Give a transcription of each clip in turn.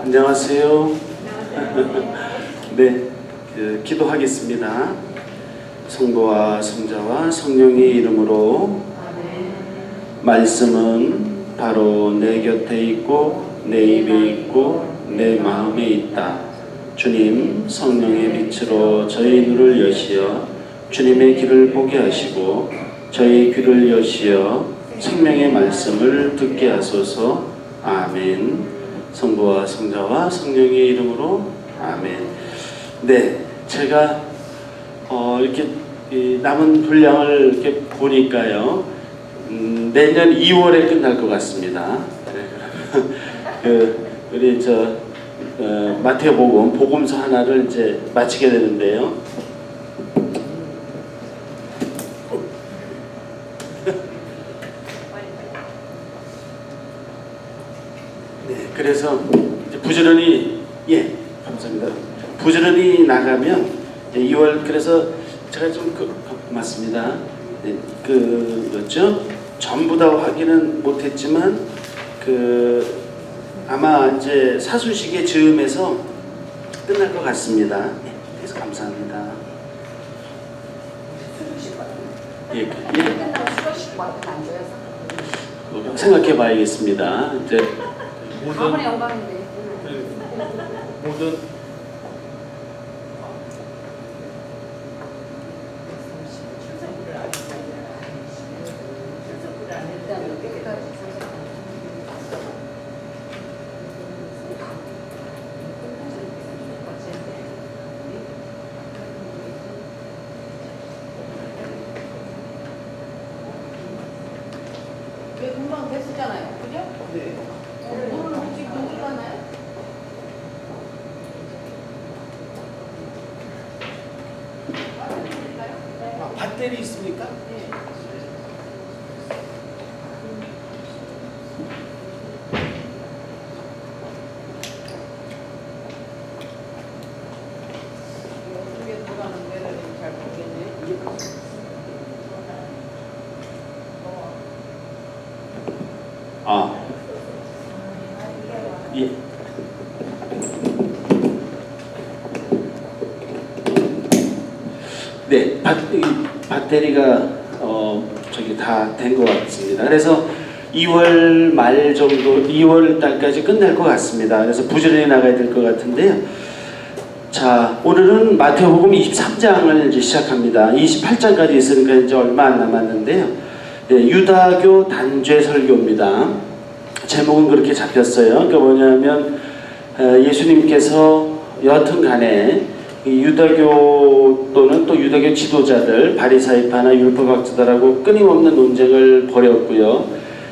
안녕하세요. 네, 기도하겠습니다. 성부와 성자와 성령의 이름으로. 말씀은 바로 내 곁에 있고 내 입에 있고 내 마음에 있다. 주님, 성령의 빛으로 저희 눈을 여시어 주님의 길을 보게 하시고 저희 귀를 여시어 생명의 말씀을 듣게 하소서. 아멘. 성부와 성자와 성령의 이름으로. 아멘. 네, 제가 이렇게 남은 분량을 이렇게 보니까요, 내년 2월에 끝날 것 같습니다. 우리 마태복음 복음서 하나를 이제 마치게 되는데요. 네, 그래서 이제 부지런히, 감사합니다. 부지런히 나가면 2월, 그래서 제가 좀 고맙습니다. 네, 뭐죠? 전부 다 확인은 못했지만 아마 이제 사순시계 즈음에서 끝날 것 같습니다. 네, 그래서 감사합니다. 생각해봐야겠습니다. 이제 아무리 영광인데. 모든 왜 금방 됐었잖아요, 그죠? 네. 오늘 혹시 누구 가나요? 배터리 있습니까? 네. 어떻게 들어가는 데를 잘 모르겠네. 예. 네, 배터리가 다 된 것 같습니다. 그래서 2월 말 정도, 2월 달까지 끝날 것 같습니다. 그래서 부지런히 나가야 될 것 같은데요. 자, 오늘은 마태복음 23장을 이제 시작합니다. 28장까지 있으니까 이제 얼마 안 남았는데요. 네, 유다교 단죄 설교입니다. 제목은 그렇게 잡혔어요. 그러니까 뭐냐면 예수님께서 여하튼간에 유다교 또는 또 유다교 지도자들, 바리사이파나 율법학자들하고 끊임없는 논쟁을 벌였고요.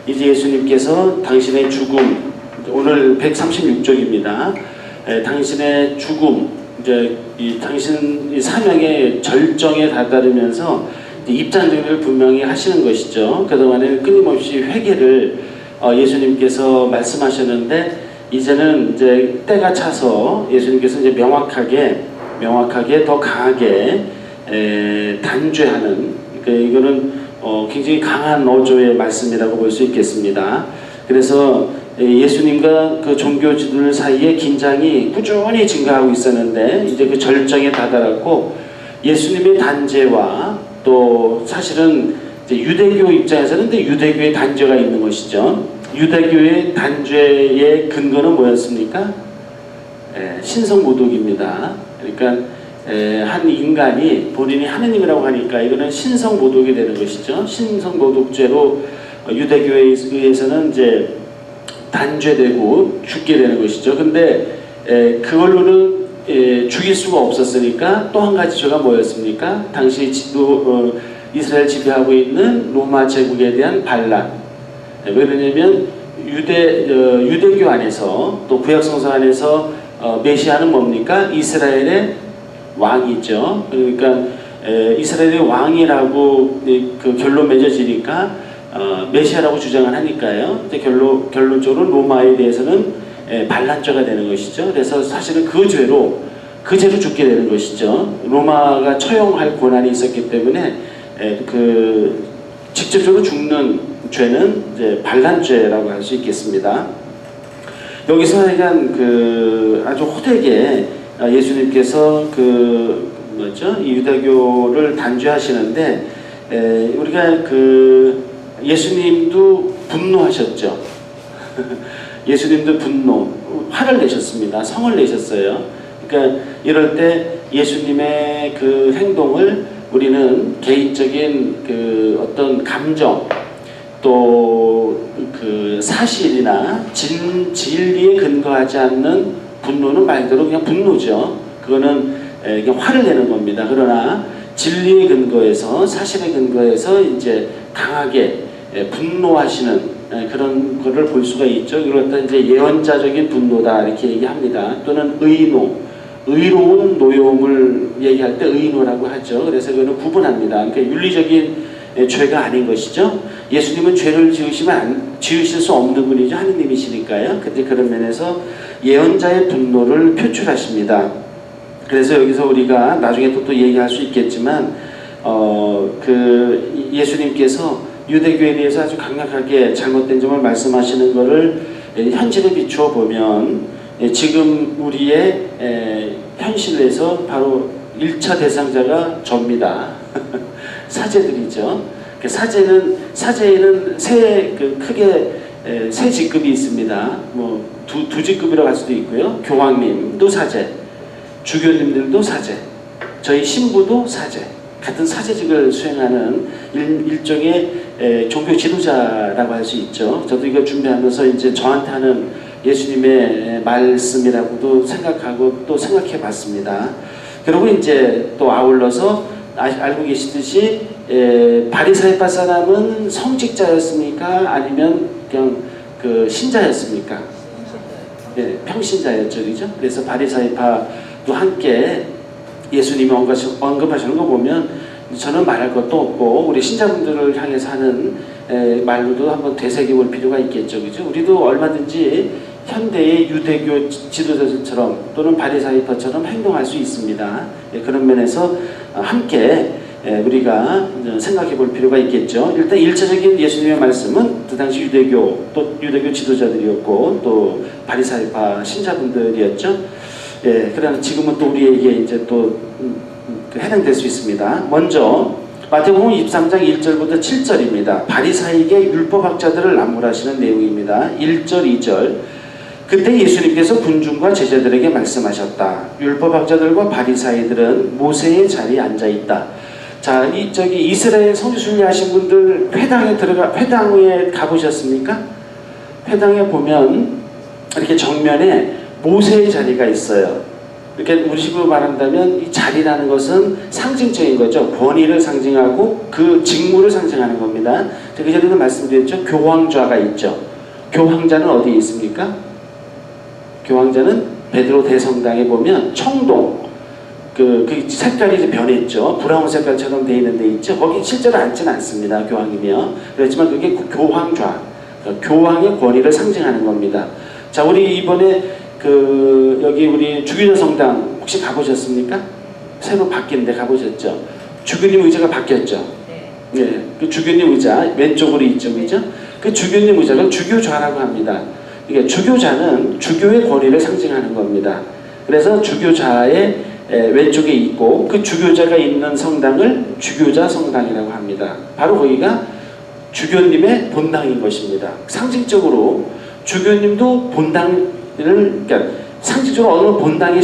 이제 예수님께서 당신의 죽음, 오늘 136쪽입니다. 당신의 죽음, 이제 당신 사명의 절정에 다다르면서 입장 정리를 분명히 하시는 것이죠. 그동안에는 끊임없이 회개를 예수님께서 말씀하셨는데, 이제는 이제 때가 차서 예수님께서 이제 명확하게 더 강하게 단죄하는, 그러니까 이거는 굉장히 강한 어조의 말씀이라고 볼 수 있겠습니다. 그래서 예수님과 그 종교지들 사이에 긴장이 꾸준히 증가하고 있었는데, 이제 그 절정에 다다랐고, 예수님의 단죄와 또 사실은 이제 유대교 입장에서는 근데 유대교의 단죄가 있는 것이죠. 유대교의 단죄의 근거는 뭐였습니까? 신성모독입니다. 그러니까 한 인간이 본인이 하느님이라고 하니까 이거는 신성모독이 되는 것이죠. 신성모독죄로 유대교에 의해서는 이제 단죄되고 죽게 되는 것이죠. 근데 그걸로는 죽일 수가 없었으니까 또 한 가지 죄가 뭐였습니까? 당시 이스라엘 지배하고 있는 로마 제국에 대한 반란. 왜 그러냐면 유대교 안에서 또 구약성서 안에서 메시아는 뭡니까? 이스라엘의 왕이죠. 그러니까 이스라엘의 왕이라고 그 결론 맺어지니까 메시아라고 주장을 하니까요. 결론적으로 로마에 대해서는 반란죄가 되는 것이죠. 그래서 사실은 그 죄로 죽게 되는 것이죠. 로마가 처형할 권한이 있었기 때문에 직접적으로 죽는 죄는 이제 반란죄라고 할 수 있겠습니다. 여기서 약간 그 아주 호되게 예수님께서 그 뭐죠? 이 유대교를 단죄하시는데 우리가 그 예수님도 분노하셨죠. 예수님도 화를 내셨습니다. 성을 내셨어요. 그러니까 이럴 때 예수님의 그 행동을 우리는 개인적인 그 어떤 감정 또 그 사실이나 진리에 근거하지 않는 분노는 말 그대로 그냥 분노죠. 그거는 그냥 화를 내는 겁니다. 그러나 진리에 근거해서 사실에 근거해서 이제 강하게 분노하시는 그런 거를 볼 수가 있죠. 그렇다 이제 예언자적인 분노다 이렇게 얘기합니다. 또는 의로운 노여움을 얘기할 때 의노라고 하죠. 그래서 그거는 구분합니다. 그러니까 윤리적인 죄가 아닌 것이죠. 예수님은 죄를 지으실 수 없는 분이죠. 하느님이시니까요. 근데 그런 면에서 예언자의 분노를 표출하십니다. 그래서 여기서 우리가 나중에 또 얘기할 수 있겠지만 그 예수님께서 유대교에 대해서 아주 강력하게 잘못된 점을 말씀하시는 것을 현실에 비추어 보면 지금 우리의 현실에서 바로 1차 대상자가 접니다. 사제들이죠. 사제에는 크게 세 직급이 있습니다. 뭐 두 직급이라고 할 수도 있고요. 교황님도 사제, 주교님들도 사제, 저희 신부도 사제, 같은 사제직을 수행하는 일종의 종교 지도자라고 할 수 있죠. 저도 이거 준비하면서 이제 저한테 하는 예수님의 말씀이라고도 생각하고 또 생각해 봤습니다. 그리고 이제 또 아울러서 알고 계시듯이 바리사이파 사람은 성직자였습니까? 아니면 그냥 그 신자였습니까? 평신자였죠, 그죠? 그래서 바리사이파도 함께 예수님이 언급하시는 거 보면 저는 말할 것도 없고 우리 신자분들을 향해서 하는 말로도 한번 되새겨볼 필요가 있겠죠, 그죠? 우리도 얼마든지 현대의 유대교 지도자들처럼 또는 바리사이파처럼 행동할 수 있습니다. 그런 면에서 함께 우리가 생각해 볼 필요가 있겠죠. 일단 1차적인 예수님의 말씀은 그 당시 유대교 지도자들이었고 또 바리사이파 신자분들이었죠. 그러나 지금은 또 우리에게 이제 또 해당될 수 있습니다. 먼저 마태복음 23장 1절부터 7절입니다. 바리사이계 율법학자들을 나무라시는 내용입니다. 1절, 2절. 그때 예수님께서 군중과 제자들에게 말씀하셨다. 율법학자들과 바리사이들은 모세의 자리에 앉아 있다. 자, 이스라엘 성지순례 하신 분들 회당에 가보셨습니까? 회당에 보면 이렇게 정면에 모세의 자리가 있어요. 이렇게 우리식으로 말한다면 이 자리라는 것은 상징적인 거죠. 권위를 상징하고 그 직무를 상징하는 겁니다. 그 전에도 말씀드렸죠. 교황좌가 있죠. 교황자는 어디에 있습니까? 교황자는 베드로 대성당에 보면 청동 그 색깔이 이제 변했죠. 브라운 색깔처럼 되어 있는 데 있죠. 거기 실제로 앉지는 않습니다. 교황이며. 그렇지만 그게 교황좌, 교황의 권위를 상징하는 겁니다. 자, 우리 이번에 여기 우리 주교자 성당 혹시 가보셨습니까? 새로 바뀐 데 가보셨죠? 주교님 의자가 바뀌었죠? 네. 그 주교님 의자 왼쪽으로 있죠, 그죠? 그 주교님 의자를 주교좌라고 합니다. 그러니까 주교자는 주교의 권위를 상징하는 겁니다. 그래서 주교자의 왼쪽에 있고 그 주교자가 있는 성당을 주교자 성당이라고 합니다. 바로 거기가 주교님의 본당인 것입니다. 상징적으로 주교님도 그러니까 상징적으로 어느 본당의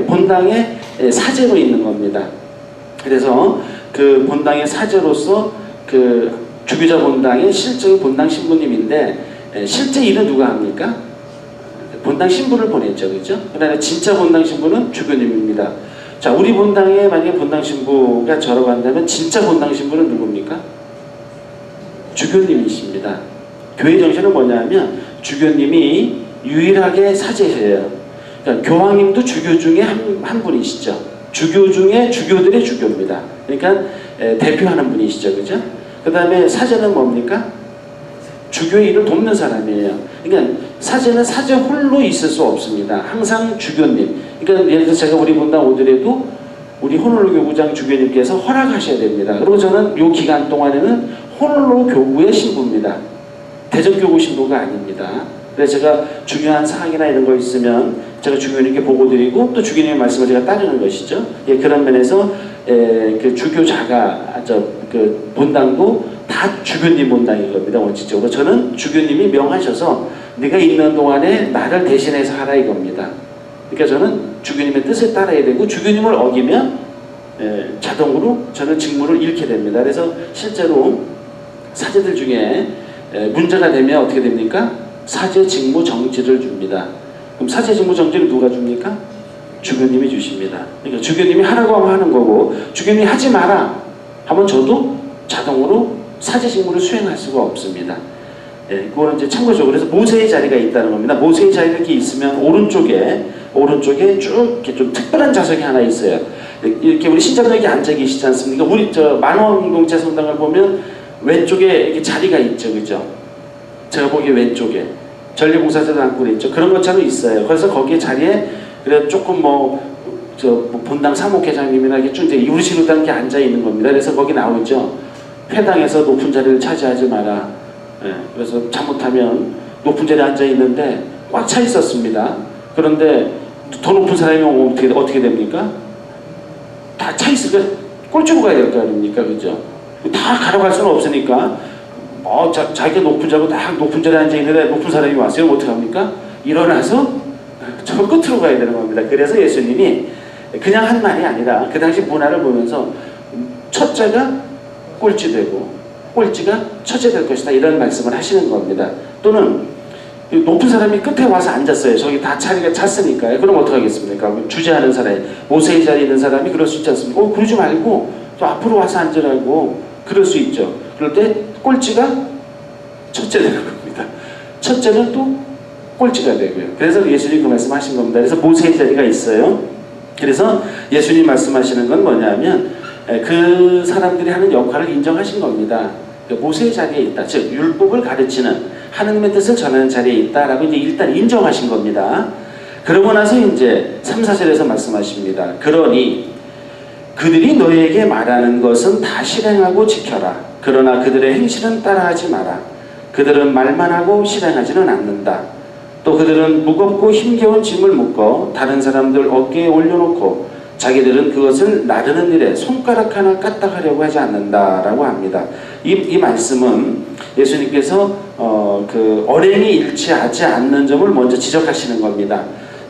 본당의 사제로 있는 겁니다. 그래서 그 본당의 사제로서 그 주교자 본당의 실적인 본당 신부님인데 실제 일은 누가 합니까? 본당 신부를 보냈죠, 그죠? 그다음에 진짜 본당 신부는 주교님입니다. 자, 우리 본당에 만약에 본당 신부가 절어간다면 진짜 본당 신부는 누굽니까? 주교님이십니다. 교회 정신은 뭐냐면 주교님이 유일하게 사제예요. 그러니까 교황님도 주교 중에 한 분이시죠. 주교 중에 주교들의 주교입니다. 그러니까 대표하는 분이시죠, 그죠? 그 다음에 사제는 뭡니까? 주교의 일을 돕는 사람이에요. 그러니까 사제는 사제 홀로 있을 수 없습니다. 항상 주교님. 그러니까 예를 들어서 제가 우리 본당 오더라도 우리 호놀루 교구장 주교님께서 허락하셔야 됩니다. 그리고 저는 이 기간 동안에는 호놀루 교구의 신부입니다. 대전교구 신부가 아닙니다. 그래서 제가 중요한 사항이나 이런 거 있으면 제가 주교님께 보고드리고 또 주교님의 말씀을 제가 따르는 것이죠. 예, 그런 면에서 그 주교자가 그 본당도 다 주교님 본당인 겁니다. 원칙적으로 저는 주교님이 명하셔서 네가 있는 동안에 나를 대신해서 하라 이겁니다. 그러니까 저는 주교님의 뜻을 따라야 되고 주교님을 어기면 자동으로 저는 직무를 잃게 됩니다. 그래서 실제로 사제들 중에 문제가 되면 어떻게 됩니까? 사제 직무 정지를 줍니다. 그럼 사제 직무 정지를 누가 줍니까? 주교님이 주십니다. 그러니까 주교님이 하라고 하면 하는 거고 주교님이 하지 마라 하면 저도 자동으로 사제 직무를 수행할 수가 없습니다. 예, 그거는 이제 참고죠. 그래서 모세의 자리가 있다는 겁니다. 모세의 자리가 이렇게 있으면 오른쪽에 쭉 이렇게 좀 특별한 좌석이 하나 있어요. 이렇게 우리 신자들 여기 앉아 계시지 않습니까? 우리 저 만원 공동체 성당을 보면 왼쪽에 이렇게 자리가 있죠, 그죠? 제가 보기에 왼쪽에 전례봉사자들 앉고 있죠. 그런 것처럼 있어요. 그래서 거기에 자리에 그래 조금 본당 사목회장님이나 이렇게 쭉 이제 이루시로 이렇게 앉아 있는 겁니다. 그래서 거기 나오죠. 회당에서 높은 자리를 차지하지 마라. 예, 그래서 잘못하면 높은 자리에 앉아 있는데 꽉 차 있었습니다. 그런데 더 높은 사람이 오면 어떻게 됩니까? 다 차 있으니까 꼴찌로 가야 될 거 아닙니까? 그죠? 다 가려갈 수는 없으니까 자기가 높은 자고 딱 높은 자리에 앉아 있는데 높은 사람이 왔어요. 어떻게 합니까? 일어나서 저 끝으로 가야 되는 겁니다. 그래서 예수님이 그냥 한 말이 아니라 그 당시 문화를 보면서 첫째가 꼴찌 되고 꼴찌가 첫째 될 것이다 이런 말씀을 하시는 겁니다. 또는 높은 사람이 끝에 와서 앉았어요. 저기 다 자리가 찼으니까요. 그럼 어떡하겠습니까? 주재하는 사람이 모세의 자리에 있는 사람이 그럴 수 있지 않습니까? 그러지 말고 또 앞으로 와서 앉으라고 그럴 수 있죠. 그럴 때 꼴찌가 첫째 되는 겁니다. 첫째는 또 꼴찌가 되고요. 그래서 예수님 그 말씀하신 겁니다. 그래서 모세의 자리가 있어요. 그래서 예수님 말씀하시는 건 뭐냐면 그 사람들이 하는 역할을 인정하신 겁니다. 모세의 자리에 있다. 즉 율법을 가르치는 하나님의 뜻을 전하는 자리에 있다라고 이제 일단 인정하신 겁니다. 그러고 나서 이제 3, 4절에서 말씀하십니다. 그러니 그들이 너에게 말하는 것은 다 실행하고 지켜라. 그러나 그들의 행실은 따라하지 마라. 그들은 말만 하고 실행하지는 않는다. 또 그들은 무겁고 힘겨운 짐을 묶어 다른 사람들 어깨에 올려놓고 자기들은 그것을 나르는 일에 손가락 하나 까딱하려고 하지 않는다라고 합니다. 이 말씀은 예수님께서 그 언행이 일치하지 않는 점을 먼저 지적하시는 겁니다.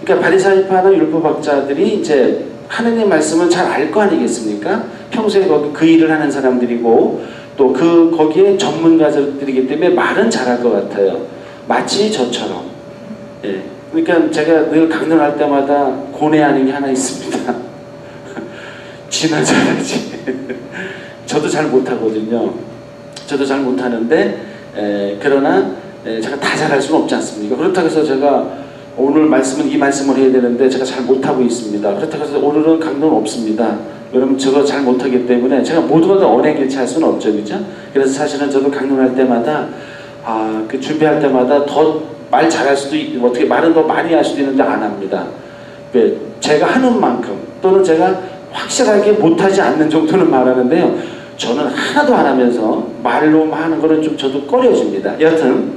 그러니까 바리사이파나 율법학자들이 이제 하느님의 말씀을 잘 알 거 아니겠습니까? 평소에 그 일을 하는 사람들이고 또 거기에 전문가들이기 때문에 말은 잘할 것 같아요. 마치 저처럼. 예. 그러니까 제가 늘 강론할 때마다 고뇌하는 게 하나 있습니다. 지나 잘하지. 저도 잘 못하거든요. 저도 잘 못하는데 그러나 제가 다 잘할 수는 없지 않습니까? 그렇다고 해서 제가 오늘 말씀은 이 말씀을 해야 되는데 제가 잘 못하고 있습니다. 그렇다고 해서 오늘은 강론 없습니다. 여러분 저거 잘 못하기 때문에 제가 모두가 다 언행일치할 수는 없죠, 그죠? 그래서 사실은 저도 강론할 때마다 그 준비할 때마다 더 말 잘할 수도 있고 어떻게 말은 더 많이 할 수도 있는데 안 합니다. 제가 하는 만큼 또는 제가 확실하게 못하지 않는 정도는 말하는데요. 저는 하나도 안 하면서 말로 하는 거는 좀 저도 꺼려집니다. 여하튼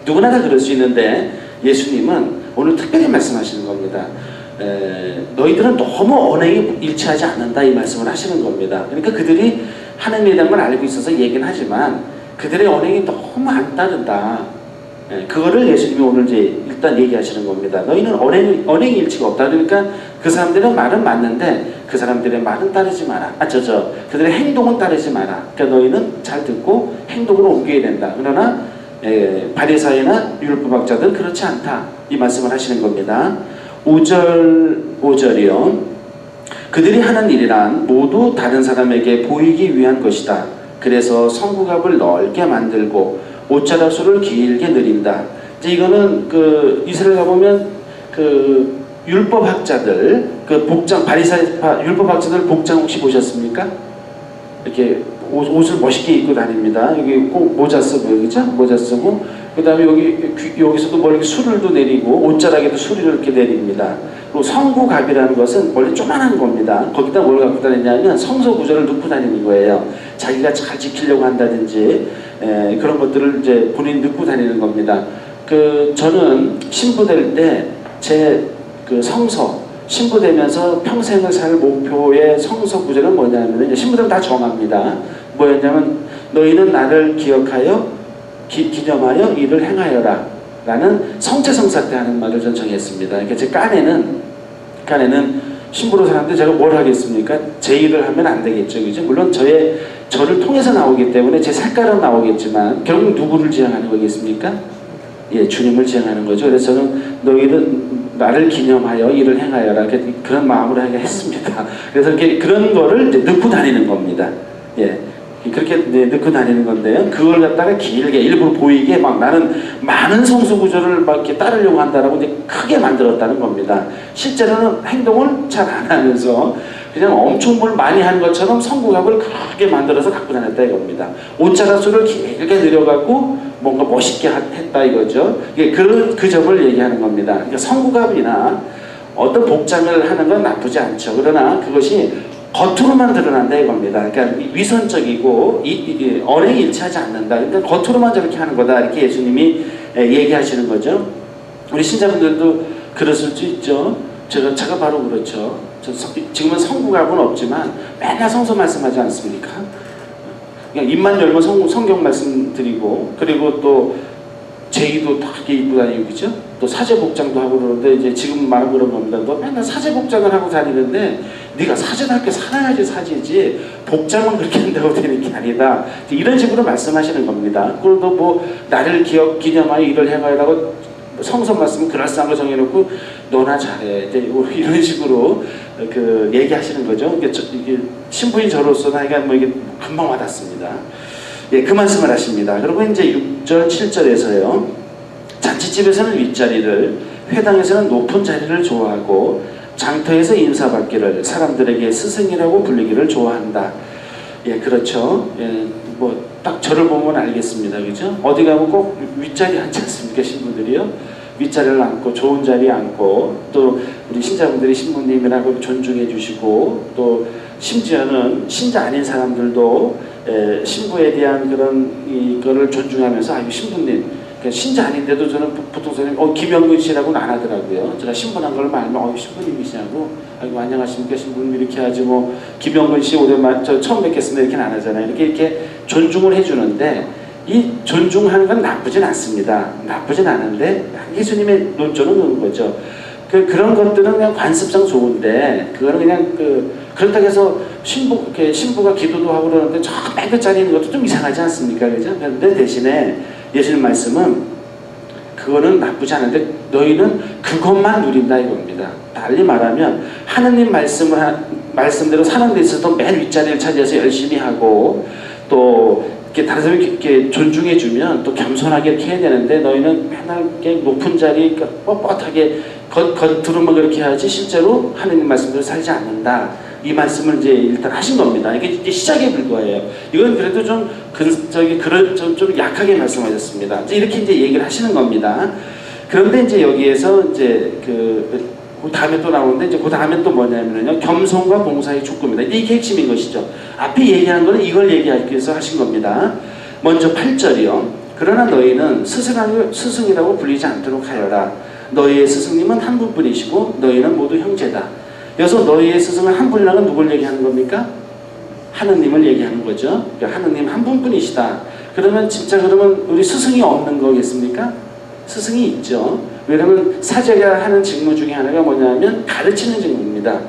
누구나 다 그럴 수 있는데 예수님은 오늘 특별히 말씀하시는 겁니다. 너희들은 너무 언행이 일치하지 않는다 이 말씀을 하시는 겁니다. 그러니까 그들이 하나님에 대한 걸 알고 있어서 얘기는 하지만 그들의 언행이 너무 안 따른다. 그거를 예수님이 오늘 이제 일단 얘기하시는 겁니다. 너희는 언행이 일치가 없다. 그러니까 그 사람들의 말은 맞는데 그 사람들의 말은 따르지 마라. 그들의 행동은 따르지 마라. 그러니까 너희는 잘 듣고 행동으로 옮겨야 된다. 그러나 바리사이나 율법학자들은 그렇지 않다. 이 말씀을 하시는 겁니다. 5절이요. 그들이 하는 일이란 모두 다른 사람에게 보이기 위한 것이다. 그래서 성구갑을 넓게 만들고 옷자락수를 길게 늘린다. 이제 이거는 이스라엘 가보면 율법학자들 바리사이파 율법학자들 복장 혹시 보셨습니까? 이렇게 옷을 멋있게 입고 다닙니다. 여기 꼭 모자 쓰고 그죠? 모자 쓰고 그다음에 여기서도 뭐 이렇게 수를도 내리고 옷자락에도 수리를 이렇게 내립니다. 그리고 성구갑이라는 것은 원래 조그만한 겁니다. 거기다 뭘 갖고 다니냐면 성소 구절을 넣고 다니는 거예요. 자기가 잘 지키려고 한다든지 그런 것들을 이제 본인이 넣고 다니는 겁니다. 저는 신부될 때 제 그 성서 신부되면서 평생을 살 목표의 성서 구절은 뭐냐면 이제 신부들은 다 정합니다. 뭐였냐면 너희는 나를 기억하여 기념하여 이를 행하여라 라는 성체성사 때 하는 말을 전 정했습니다. 그러니까 제 깐에는 신부로 사는데 제가 뭘 하겠습니까? 제 일을 하면 안 되겠죠, 그죠? 물론 저를 통해서 나오기 때문에 제 색깔은 나오겠지만 결국 누구를 지향하는 거겠습니까? 예, 주님을 지향하는 거죠. 그래서 저는 너희는 나를 기념하여 이를 행하여라 그런 마음으로 하게 했습니다. 그래서 이렇게 그런 거를 이제 넣고 다니는 겁니다. 예. 그렇게 넣고 다니는 건데요. 그걸 갖다가 길게 일부러 보이게 막 나는 많은 성수 구조를 막 이렇게 따르려고 한다라고 이제 크게 만들었다는 겁니다. 실제로는 행동을 잘 안 하면서 그냥 엄청 뭘 많이 한 것처럼 성구각을 크게 만들어서 갖고 다녔다 이겁니다. 옷자락수를 길게 늘여갖고 뭔가 멋있게 했다 이거죠. 이게 그 점을 얘기하는 겁니다. 그러니까 성구각이나 어떤 복장을 하는 건 나쁘지 않죠. 그러나 그것이 겉으로만 드러난다 이겁니다. 그러니까 위선적이고 언행이 일치하지 않는다. 그러니까 겉으로만 저렇게 하는 거다. 이렇게 예수님이 얘기하시는 거죠. 우리 신자분들도 그랬을 수 있죠. 제가 바로 그렇죠. 지금은 성구각은 없지만 맨날 성서 말씀하지 않습니까? 그냥 입만 열면 성경 말씀드리고 그리고 또 제의도 다 입고 다니고 그죠? 또 사제 복장도 하고 그러는데 이제 지금 말은 그런 겁니다. 너 맨날 사제 복장을 하고 다니는데 네가 사제답게 살아야지 사제지 복장은 그렇게 한다고 되는 게 아니다. 이런 식으로 말씀하시는 겁니다. 그리고 뭐 나를 기념하여 이를 행하여라고 성서 말씀은 그럴싸한 거 정해놓고 너나 잘해 이런 식으로 얘기하시는 거죠. 이게 신부인 저로서 나이가 뭐 이게 금방 와닿습니다. 예, 그 말씀을 하십니다. 그리고 이제 6절, 7절에서요. 잔치집에서는 윗자리를, 회당에서는 높은 자리를 좋아하고 장터에서 인사받기를, 사람들에게 스승이라고 불리기를 좋아한다. 예, 그렇죠. 예, 뭐 딱 저를 보면 알겠습니다. 그죠? 어디 가면 꼭 윗자리 앉지 않습니까? 신부들이요. 윗자리를 앉고 좋은 자리에 앉고 또 우리 신자분들이 신부님이라고 존중해 주시고 또 심지어는 신자 아닌 사람들도 신부에 대한 그런 이거를 존중하면서 아유 신부님 신자 아닌데도 저는 보통 선생님 김영근 씨라고는 안 하더라고요. 제가 신부난 걸 알면 신부님이시냐고 아이고 안녕하십니까 신부님 이렇게 하지 뭐 김영근 씨 오랜만 저 처음 뵙겠습니다 이렇게 안 하잖아요. 이렇게 존중을 해주는데 이 존중하는 건 나쁘진 않습니다. 나쁘진 않은데 예수님의 논조는 그런 거죠. 그런 것들은 그냥 관습상 좋은데 그거는 그냥 그렇다고 해서 신부가 기도도 하고 그러는데 저 맨 끝자리에 있는 것도 좀 이상하지 않습니까? 그죠? 그런데 대신에 예수님 말씀은 그거는 나쁘지 않은데 너희는 그것만 누린다 이겁니다. 달리 말하면 하느님 말씀대로 사는 데 있어서 맨 윗자리를 차지해서 열심히 하고 또 이렇게 다른 사람이 이렇게 존중해주면 또 겸손하게 이렇게 해야 되는데 너희는 맨날 이렇게 높은 자리 뻣뻣하게 겉으로만 그렇게 해야지 실제로 하느님 말씀대로 살지 않는다. 이 말씀을 이제 일단 하신 겁니다. 이게 이제 시작에 불과해요. 이건 그래도 좀 약하게 말씀하셨습니다. 이제 이렇게 이제 얘기를 하시는 겁니다. 그런데 이제 여기에서 이제 그 다음에 또 나오는데 이제 그 다음에 또 뭐냐면요 겸손과 봉사의 촉구입니다. 이게 핵심인 것이죠. 앞에 얘기한 거는 이걸 얘기하기 위해서 하신 겁니다. 먼저 8절이요. 그러나 너희는 스승이라고 불리지 않도록 하여라. 너희의 스승님은 한 분뿐이시고 너희는 모두 형제다. 여기서 너희의 스승은 한 분이라는 건 누굴 얘기하는 겁니까? 하느님을 얘기하는 거죠. 그러니까 하느님 한 분뿐이시다. 그러면 우리 스승이 없는 거겠습니까? 스승이 있죠. 왜냐하면 사제가 하는 직무 중에 하나가 뭐냐면 가르치는 직무입니다.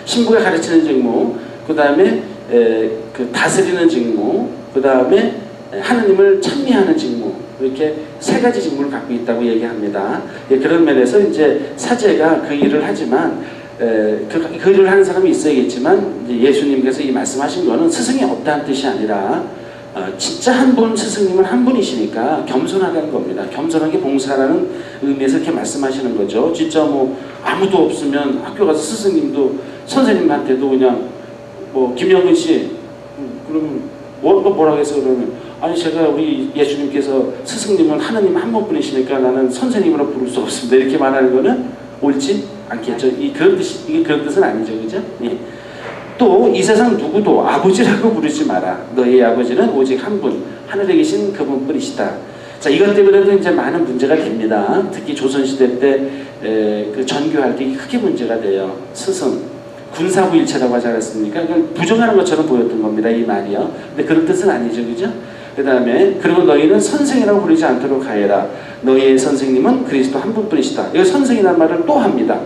신부가 가르치는 직무, 그 다음에 다스리는 직무, 그 다음에 하느님을 찬미하는 직무, 이렇게 세 가지 직무를 갖고 있다고 얘기합니다. 예, 그런 면에서 이제 사제가 그 일을 하지만 그 일을 하는 사람이 있어야겠지만 예수님께서 이 말씀하신 거는 스승이 없다는 뜻이 아니라 진짜 한 분 스승님은 한 분이시니까 겸손하다는 겁니다. 겸손하게 봉사라는 의미에서 이렇게 말씀하시는 거죠. 진짜 뭐 아무도 없으면 학교 가서 스승님도 선생님한테도 그냥 뭐 김영근 씨 그러면 뭐라고 해서 그러면 아니 제가 우리 예수님께서 스승님은 하느님 한 분뿐이시니까 나는 선생님으로 부를 수 없습니다. 이렇게 말하는 거는 옳지 않겠죠. 이게 그런 뜻은 아니죠. 그죠? 예. 또 이 세상 누구도 아버지라고 부르지 마라. 너희 아버지는 오직 한 분, 하늘에 계신 그분뿐이시다. 자, 이것 때문에도 이제 많은 문제가 됩니다. 특히 조선시대 때 그 전교할 때 크게 문제가 돼요. 스승, 군사부 일체라고 하지 않았습니까? 이걸 부정하는 것처럼 보였던 겁니다. 이 말이요. 근데 그런 뜻은 아니죠. 그죠? 그 다음에 그리고 너희는 선생이라고 부르지 않도록 하여라. 너희의 선생님은 그리스도 한 분뿐이시다. 이거 선생이라는 말을 또 합니다.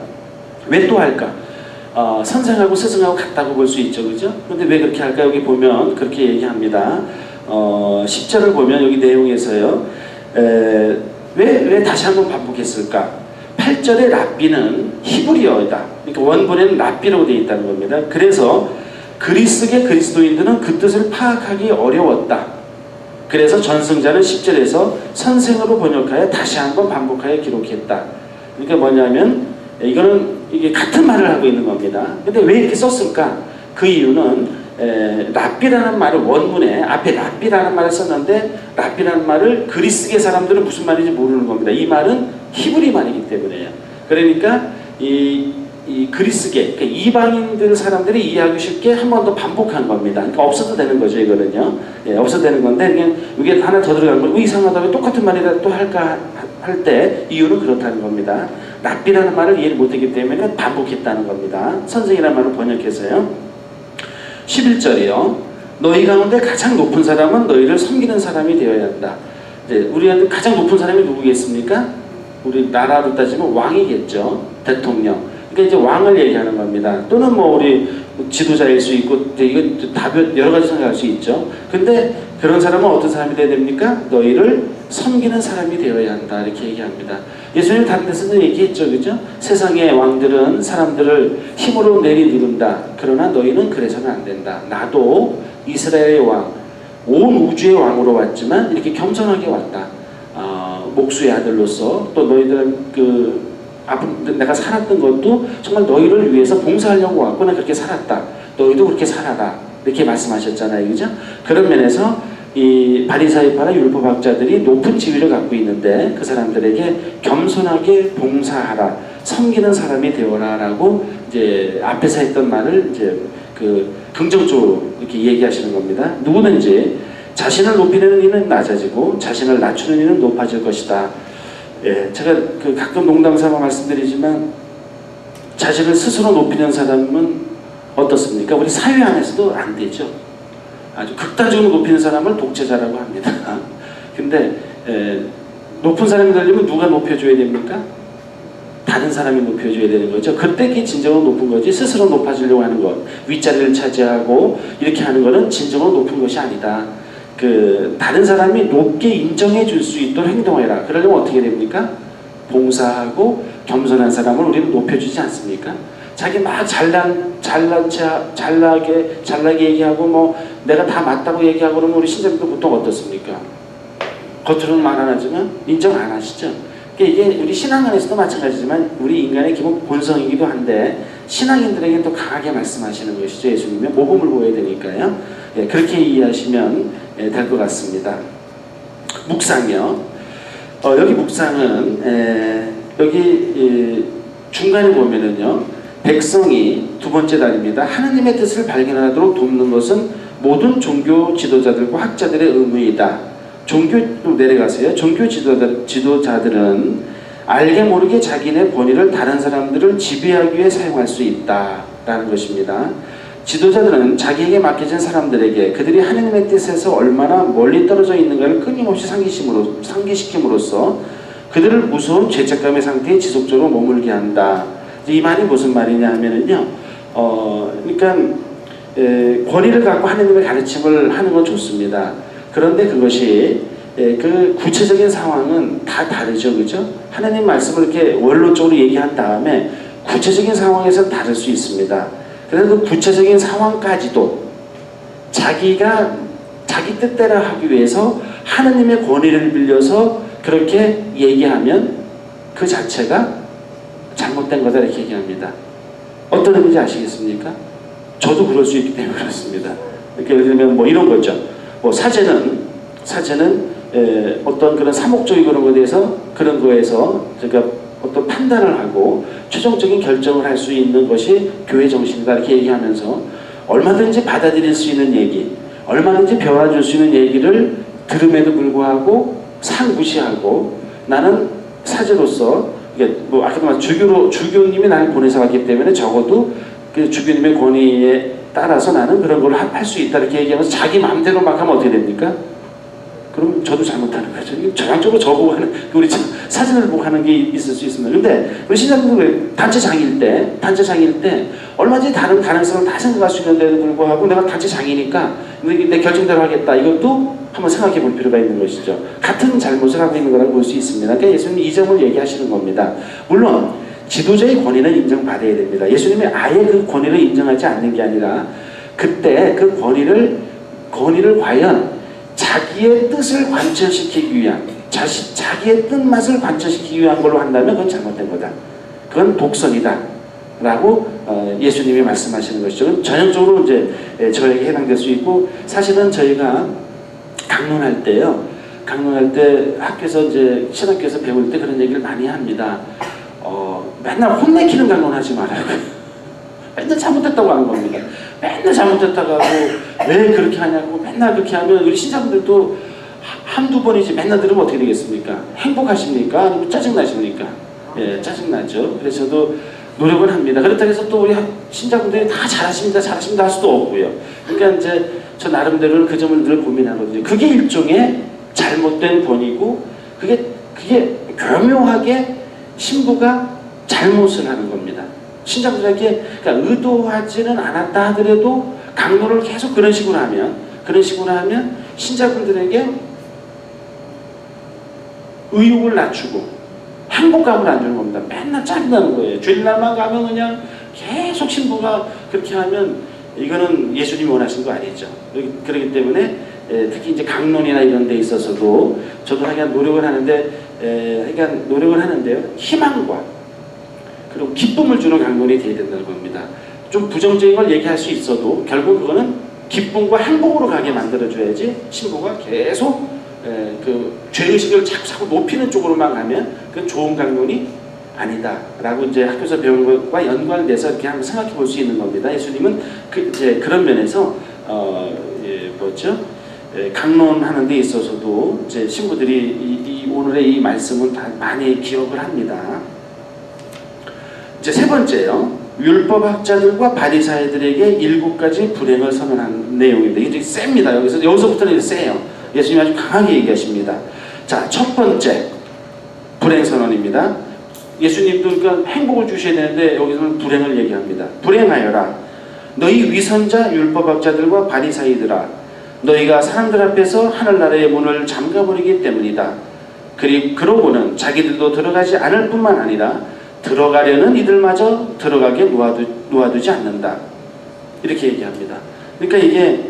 왜 또 할까? 선생하고 스승하고 같다고 볼 수 있죠. 그죠? 근데 왜 그렇게 할까? 여기 보면 그렇게 얘기합니다. 10절을 보면 여기 내용에서요. 왜 다시 한번 반복했을까? 8절의 랍비는 히브리어이다. 그러니까 원본에는 랍비라고 되어 있다는 겁니다. 그래서 그리스계 그리스도인들은 그 뜻을 파악하기 어려웠다. 그래서 전승자는 10절에서 선생으로 번역하여 다시 한번 반복하여 기록했다. 그러니까 뭐냐면 이게 같은 말을 하고 있는 겁니다. 근데 왜 이렇게 썼을까? 그 이유는 랍비라는 말을 원문에 앞에 랍비라는 말을 썼는데 랍비라는 말을 그리스계 사람들은 무슨 말인지 모르는 겁니다. 이 말은 히브리 말이기 때문에요. 그러니까 이 그리스계, 그러니까 이방인들 사람들이 이해하기 쉽게 한 번 더 반복한 겁니다. 그러니까 없어도 되는 거죠, 이거는요. 없어도 되는 건데 그냥 이게 하나 더 들어간 거, 이상하다 왜 똑같은 말이라 또 할까 할 때 이유는 그렇다는 겁니다. 랍비라는 말을 이해를 못했기 때문에 반복했다는 겁니다. 선생이라는 말을 번역해서요. 11절이요. 너희 가운데 가장 높은 사람은 너희를 섬기는 사람이 되어야 한다. 우리한테 가장 높은 사람이 누구겠습니까? 우리 나라로 따지면 왕이겠죠. 대통령. 그러니까 이제 왕을 얘기하는 겁니다. 또는 뭐 우리 지도자일 수 있고 이건 답이 여러 가지 생각할 수 있죠. 근데 그런 사람은 어떤 사람이 되어야 됩니까? 너희를 섬기는 사람이 되어야 한다. 이렇게 얘기합니다. 예수님 다른 데서도 얘기했죠. 그죠? 세상의 왕들은 사람들을 힘으로 내리누른다. 그러나 너희는 그래서는 안 된다. 나도 이스라엘의 왕, 온 우주의 왕으로 왔지만 이렇게 겸손하게 왔다. 목수의 아들로서 또 너희들은 내가 살았던 것도 정말 너희를 위해서 봉사하려고 왔고 나 그렇게 살았다. 너희도 그렇게 살아라. 이렇게 말씀하셨잖아요. 그죠? 그런 면에서 이 바리사이파나 율법학자들이 높은 지위를 갖고 있는데 그 사람들에게 겸손하게 봉사하라, 섬기는 사람이 되어라라고 이제 앞에서 했던 말을 이제 그 긍정적으로 이렇게 얘기하시는 겁니다. 누구든지 자신을 높이는 이는 낮아지고 자신을 낮추는 이는 높아질 것이다. 예, 제가 가끔 농담삼아 말씀드리지만 자신을 스스로 높이는 사람은 어떻습니까? 우리 사회 안에서도 안 되죠. 아주 극단적으로 높이는 사람을 독재자라고 합니다. 근데 높은 사람이 되려면 누가 높여줘야 됩니까? 다른 사람이 높여줘야 되는 거죠. 그때 그게 진정으로 높은 거지 스스로 높아지려고 하는 것, 윗자리를 차지하고 이렇게 하는 것은 진정으로 높은 것이 아니다. 다른 사람이 높게 인정해 줄 수 있도록 행동해라. 그러려면 어떻게 됩니까? 봉사하고 겸손한 사람을 우리는 높여주지 않습니까? 자기 막 잘나게 얘기하고 뭐 내가 다 맞다고 얘기하고 그러면 우리 신자님들 보통 어떻습니까? 겉으로는 말 안 하지만 인정 안 하시죠? 그러니까 이게 우리 신앙 안에서도 마찬가지지만 우리 인간의 기본 본성이기도 한데 신앙인들에게 또 강하게 말씀하시는 것이죠. 예수님의 모범을 보여야 되니까요. 예, 그렇게 이해하시면 될 것 같습니다. 묵상이요. 여기 묵상은 여기 중간에 보면은요. 백성이 두 번째 달입니다. 하느님의 뜻을 발견하도록 돕는 것은 모든 종교 지도자들과 학자들의 의무이다. 종교로 내려가세요. 종교 지도자들은 알게 모르게 자기네 본의를 다른 사람들을 지배하기 위해 사용할 수 있다라는 것입니다. 지도자들은 자기에게 맡겨진 사람들에게 그들이 하느님의 뜻에서 얼마나 멀리 떨어져 있는가를 끊임없이 상기시킴으로써 그들을 무서운 죄책감의 상태에 지속적으로 머물게 한다. 이 말이 무슨 말이냐 하면은요, 그러니까 권위를 갖고 하느님의 가르침을 하는 건 좋습니다. 그런데 그것이 그 구체적인 상황은 다 다르죠, 그죠? 하느님 말씀을 이렇게 원론적으로 얘기한 다음에 구체적인 상황에서 다를 수 있습니다. 그래서 그 구체적인 상황까지도 자기 뜻대로 하기 위해서 하느님의 권위를 빌려서 그렇게 얘기하면 그 자체가 잘못된 거다 이렇게 얘기합니다. 어떤 의미인지 아시겠습니까? 저도 그럴 수 있기 때문에 그렇습니다. 이렇게 예를 들면 뭐 이런 거죠. 뭐 사제는 어떤 그런 사목적인 그런 거에 대해서 그런 거에서 제가 어떤 판단을 하고 최종적인 결정을 할 수 있는 것이 교회 정신이다 이렇게 얘기하면서 얼마든지 받아들일 수 있는 얘기, 얼마든지 배워줄 수 있는 얘기를 들음에도 불구하고 상무시하고 나는 사제로서 이게 뭐 아까도 말한 주교님이 나를 보내서 왔기 때문에 적어도 그 주교님의 권위에 따라서 나는 그런 걸 할 수 있다 이렇게 얘기하면서 자기 마음대로 막 하면 어떻게 됩니까? 그럼 저도 잘못하는 거죠. 전향적으로 저보고 하는 우리 사진을 보고 하는 게 있을 수 있습니다. 근데 우리 신자분들 단체장일 때 얼마든지 다른 가능성을 다 생각할 수 있는데도 불구하고 내가 단체장이니까 내 결정대로 하겠다. 이것도 한번 생각해 볼 필요가 있는 것이죠. 같은 잘못을 하고 있는 거라고 볼 수 있습니다. 그러니까 예수님이 이 점을 얘기하시는 겁니다. 물론 지도자의 권위는 인정받아야 됩니다. 예수님이 아예 그 권위를 인정하지 않는 게 아니라 그때 그 권위를 과연 자기의 뜻을 관철시키기 위한 자기의 뜻맛을 관철시키기 위한 걸로 한다면 그건 잘못된 거다. 그건 독선이다 라고 예수님이 말씀하시는 것이죠. 전형적으로 이제 저에게 해당될 수 있고, 사실은 저희가 강론할 때 학교에서 이제 신학교에서 배울 때 그런 얘기를 많이 합니다. 맨날 혼내키는 강론하지 말라고. 맨날 잘못했다고 하는 겁니다. 맨날 잘못했다고 하고 왜 그렇게 하냐고 맨날 그렇게 하면 우리 신자분들도 한두 번이지 맨날 들으면 어떻게 되겠습니까? 행복하십니까? 아니면 짜증나십니까? 예, 짜증나죠. 그래서 저도 노력을 합니다. 그렇다고 해서 또 우리 신자분들이 다 잘하십니다 할 수도 없고요. 그러니까 이제 저 나름대로는 그 점을 늘 고민하거든요. 그게 일종의 잘못된 권위고 그게 교묘하게 신부가 잘못을 하는 겁니다. 신자분들에게 그러니까 의도하지는 않았다 하더라도 강론을 계속 그런 식으로 하면 신자분들에게 의욕을 낮추고 행복감을 안 주는 겁니다. 맨날 짜증나는 거예요. 주일날만 가면 그냥 계속 신부가 그렇게 하면 이거는 예수님이 원하신 거 아니죠. 그렇기 때문에 특히 이제 강론이나 이런 데 있어서도 저도 하여간 노력을 하는데요. 희망과 그리고 기쁨을 주는 강론이 되어야 된다는 겁니다. 좀 부정적인 걸 얘기할 수 있어도 결국 그거는 기쁨과 행복으로 가게 만들어줘야지 신부가 계속 그 죄의식을 자꾸 높이는 쪽으로만 가면 그건 좋은 강론이 아니다라고 이제 학교에서 배운 것과 연관돼서 이렇게 한번 생각해 볼 수 있는 겁니다. 예수님은 이제 그런 면에서 강론하는 데 있어서도 이제 신부들이 오늘의 이 말씀을 다 많이 기억을 합니다. 이제 세 번째요. 율법학자들과 바리사이들에게 7가지 불행을 선언한 내용인데 이게 셉니다. 여기서부터는 세요. 예수님이 아주 강하게 얘기하십니다. 자, 첫 번째 불행 선언입니다. 예수님도 그러니까 행복을 주셔야 되는데 여기서는 불행을 얘기합니다. 불행하여라. 너희 위선자 율법학자들과 바리사이들아, 너희가 사람들 앞에서 하늘나라의 문을 잠가버리기 때문이다. 그러고는 자기들도 들어가지 않을 뿐만 아니라 들어가려는 이들마저 들어가게 놓아두지 않는다. 이렇게 얘기합니다. 그러니까 이게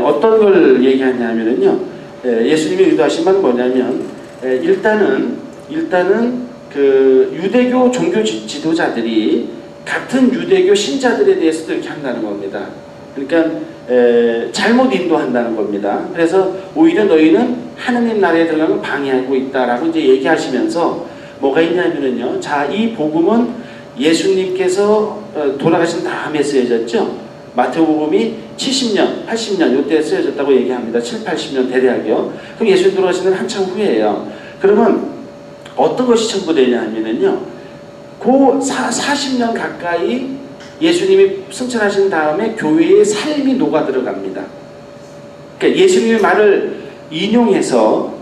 어떤 걸 얘기하냐면요. 예수님이 의도하신 바는 뭐냐면 일단은 그 유대교 종교 지도자들이 같은 유대교 신자들에 대해서도 이렇게 한다는 겁니다. 그러니까 잘못 인도한다는 겁니다. 그래서 오히려 너희는 하느님 나라에 들어가는 걸 방해하고 있다라고 이제 얘기하시면서 뭐가 있냐면요. 자, 이 복음은 예수님께서 돌아가신 다음에 쓰여졌죠. 마태복음이 70년, 80년 이때 쓰여졌다고 얘기합니다. 7, 80년 대략이요. 그럼 예수님 돌아가시는 한참 후에요. 그러면 어떤 것이 첨부되냐 하면요. 그 40년 가까이 예수님이 승천하신 다음에 교회의 삶이 녹아 들어갑니다. 그러니까 예수님의 말을 인용해서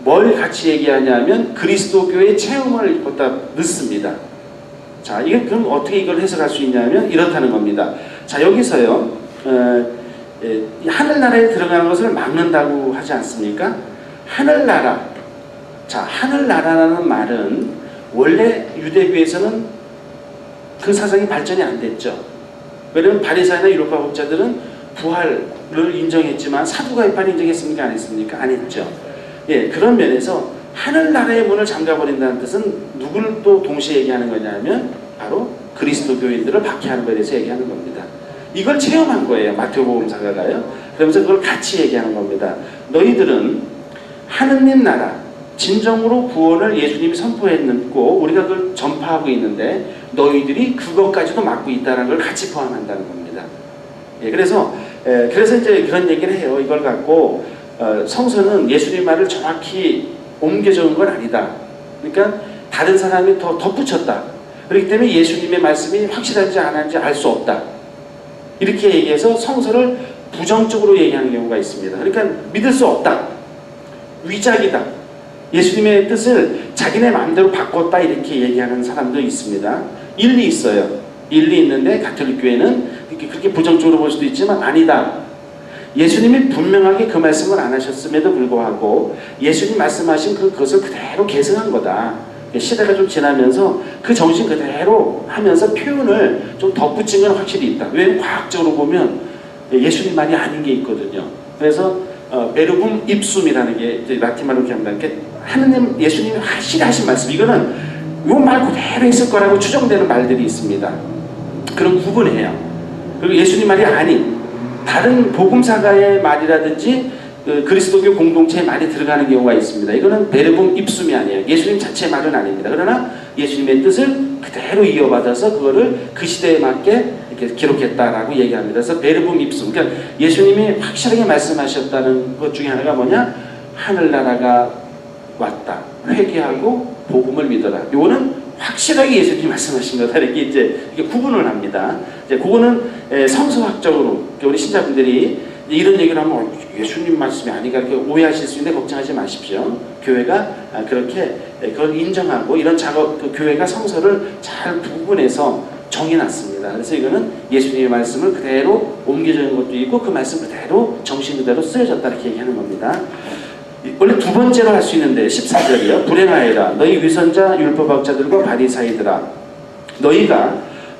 뭘 같이 얘기하냐면 그리스도교의 체험을 갖다 넣습니다. 자, 이게 그럼 어떻게 이걸 해석할 수 있냐면 이렇다는 겁니다. 자, 여기서요, 하늘나라에 들어가는 것을 막는다고 하지 않습니까? 하늘나라. 자, 하늘나라라는 말은 원래 유대교에서는 그 사상이 발전이 안 됐죠. 왜냐하면 바리사이나 율법학자들은 부활을 인정했지만 사두가입판을 인정했습니까? 안 했습니까? 안 했죠. 예, 그런 면에서 하늘나라의 문을 잠가버린다는 뜻은 누구를 또 동시에 얘기하는 거냐면 바로 그리스도교인들을 박해하는 것에 대해서 얘기하는 겁니다. 이걸 체험한 거예요. 마태복음 사가가요. 그러면서 그걸 같이 얘기하는 겁니다. 너희들은 하느님 나라 진정으로 구원을 예수님이 선포했고 우리가 그걸 전파하고 있는데 너희들이 그것까지도 막고 있다는 걸 같이 포함한다는 겁니다. 예, 그래서 이제 그런 얘기를 해요. 이걸 갖고 성서는 예수님 말을 정확히 옮겨 적은 건 아니다. 그러니까 다른 사람이 더 덧붙였다. 그렇기 때문에 예수님의 말씀이 확실한지 안 한지 알 수 없다. 이렇게 얘기해서 성서를 부정적으로 얘기하는 경우가 있습니다. 그러니까 믿을 수 없다. 위작이다. 예수님의 뜻을 자기네 마음대로 바꿨다. 이렇게 얘기하는 사람도 있습니다. 일리 있어요. 일리 있는데 가톨릭 교회는 그렇게 부정적으로 볼 수도 있지만 아니다. 예수님이 분명하게 그 말씀을 안 하셨음에도 불구하고 예수님 말씀하신 그것을 그대로 계승한 거다. 시대가 좀 지나면서 그 정신 그대로 하면서 표현을 좀 덧붙인 건 확실히 있다. 왜냐하면 과학적으로 보면 예수님 말이 아닌 게 있거든요. 그래서 베르붐 입숨이라는 게 라틴말로 이렇게 합니다. 하느님, 예수님이 확실히 하신 말씀, 이거는 요 말 그대로 있을 거라고 추정되는 말들이 있습니다. 그런 구분해요. 그리고 예수님 말이 아닌 다른 복음사가의 말이라든지 그리스도교 공동체에 많이 들어가는 경우가 있습니다. 이거는 베르붐 입숨이 아니에요. 예수님 자체의 말은 아닙니다. 그러나 예수님의 뜻을 그대로 이어받아서 그거를 그 시대에 맞게 이렇게 기록했다라고 얘기합니다. 그래서 베르붐 입숨. 그러니까 예수님이 확실하게 말씀하셨다는 것 중에 하나가 뭐냐? 하늘나라가 왔다. 회개하고 복음을 믿어라. 요거는 확실하게 예수님이 말씀하신 거다. 이렇게 이렇게 구분을 합니다. 이제 그거는 성서학적으로 우리 신자분들이 이런 얘기를 하면 예수님 말씀이 아니까 이렇게 오해하실 수 있는데 걱정하지 마십시오. 교회가 그렇게 그걸 인정하고 이런 작업, 그 교회가 성서를 잘 구분해서 정해놨습니다. 그래서 이거는 예수님의 말씀을 그대로 옮겨주는 것도 있고 그 말씀 그대로 정신 그대로 쓰여졌다 이렇게 얘기하는 겁니다. 원래 두 번째로 할 수 있는데 14절이요. 불행하여라 너희 위선자 율법학자들과 바리사이들아 너희가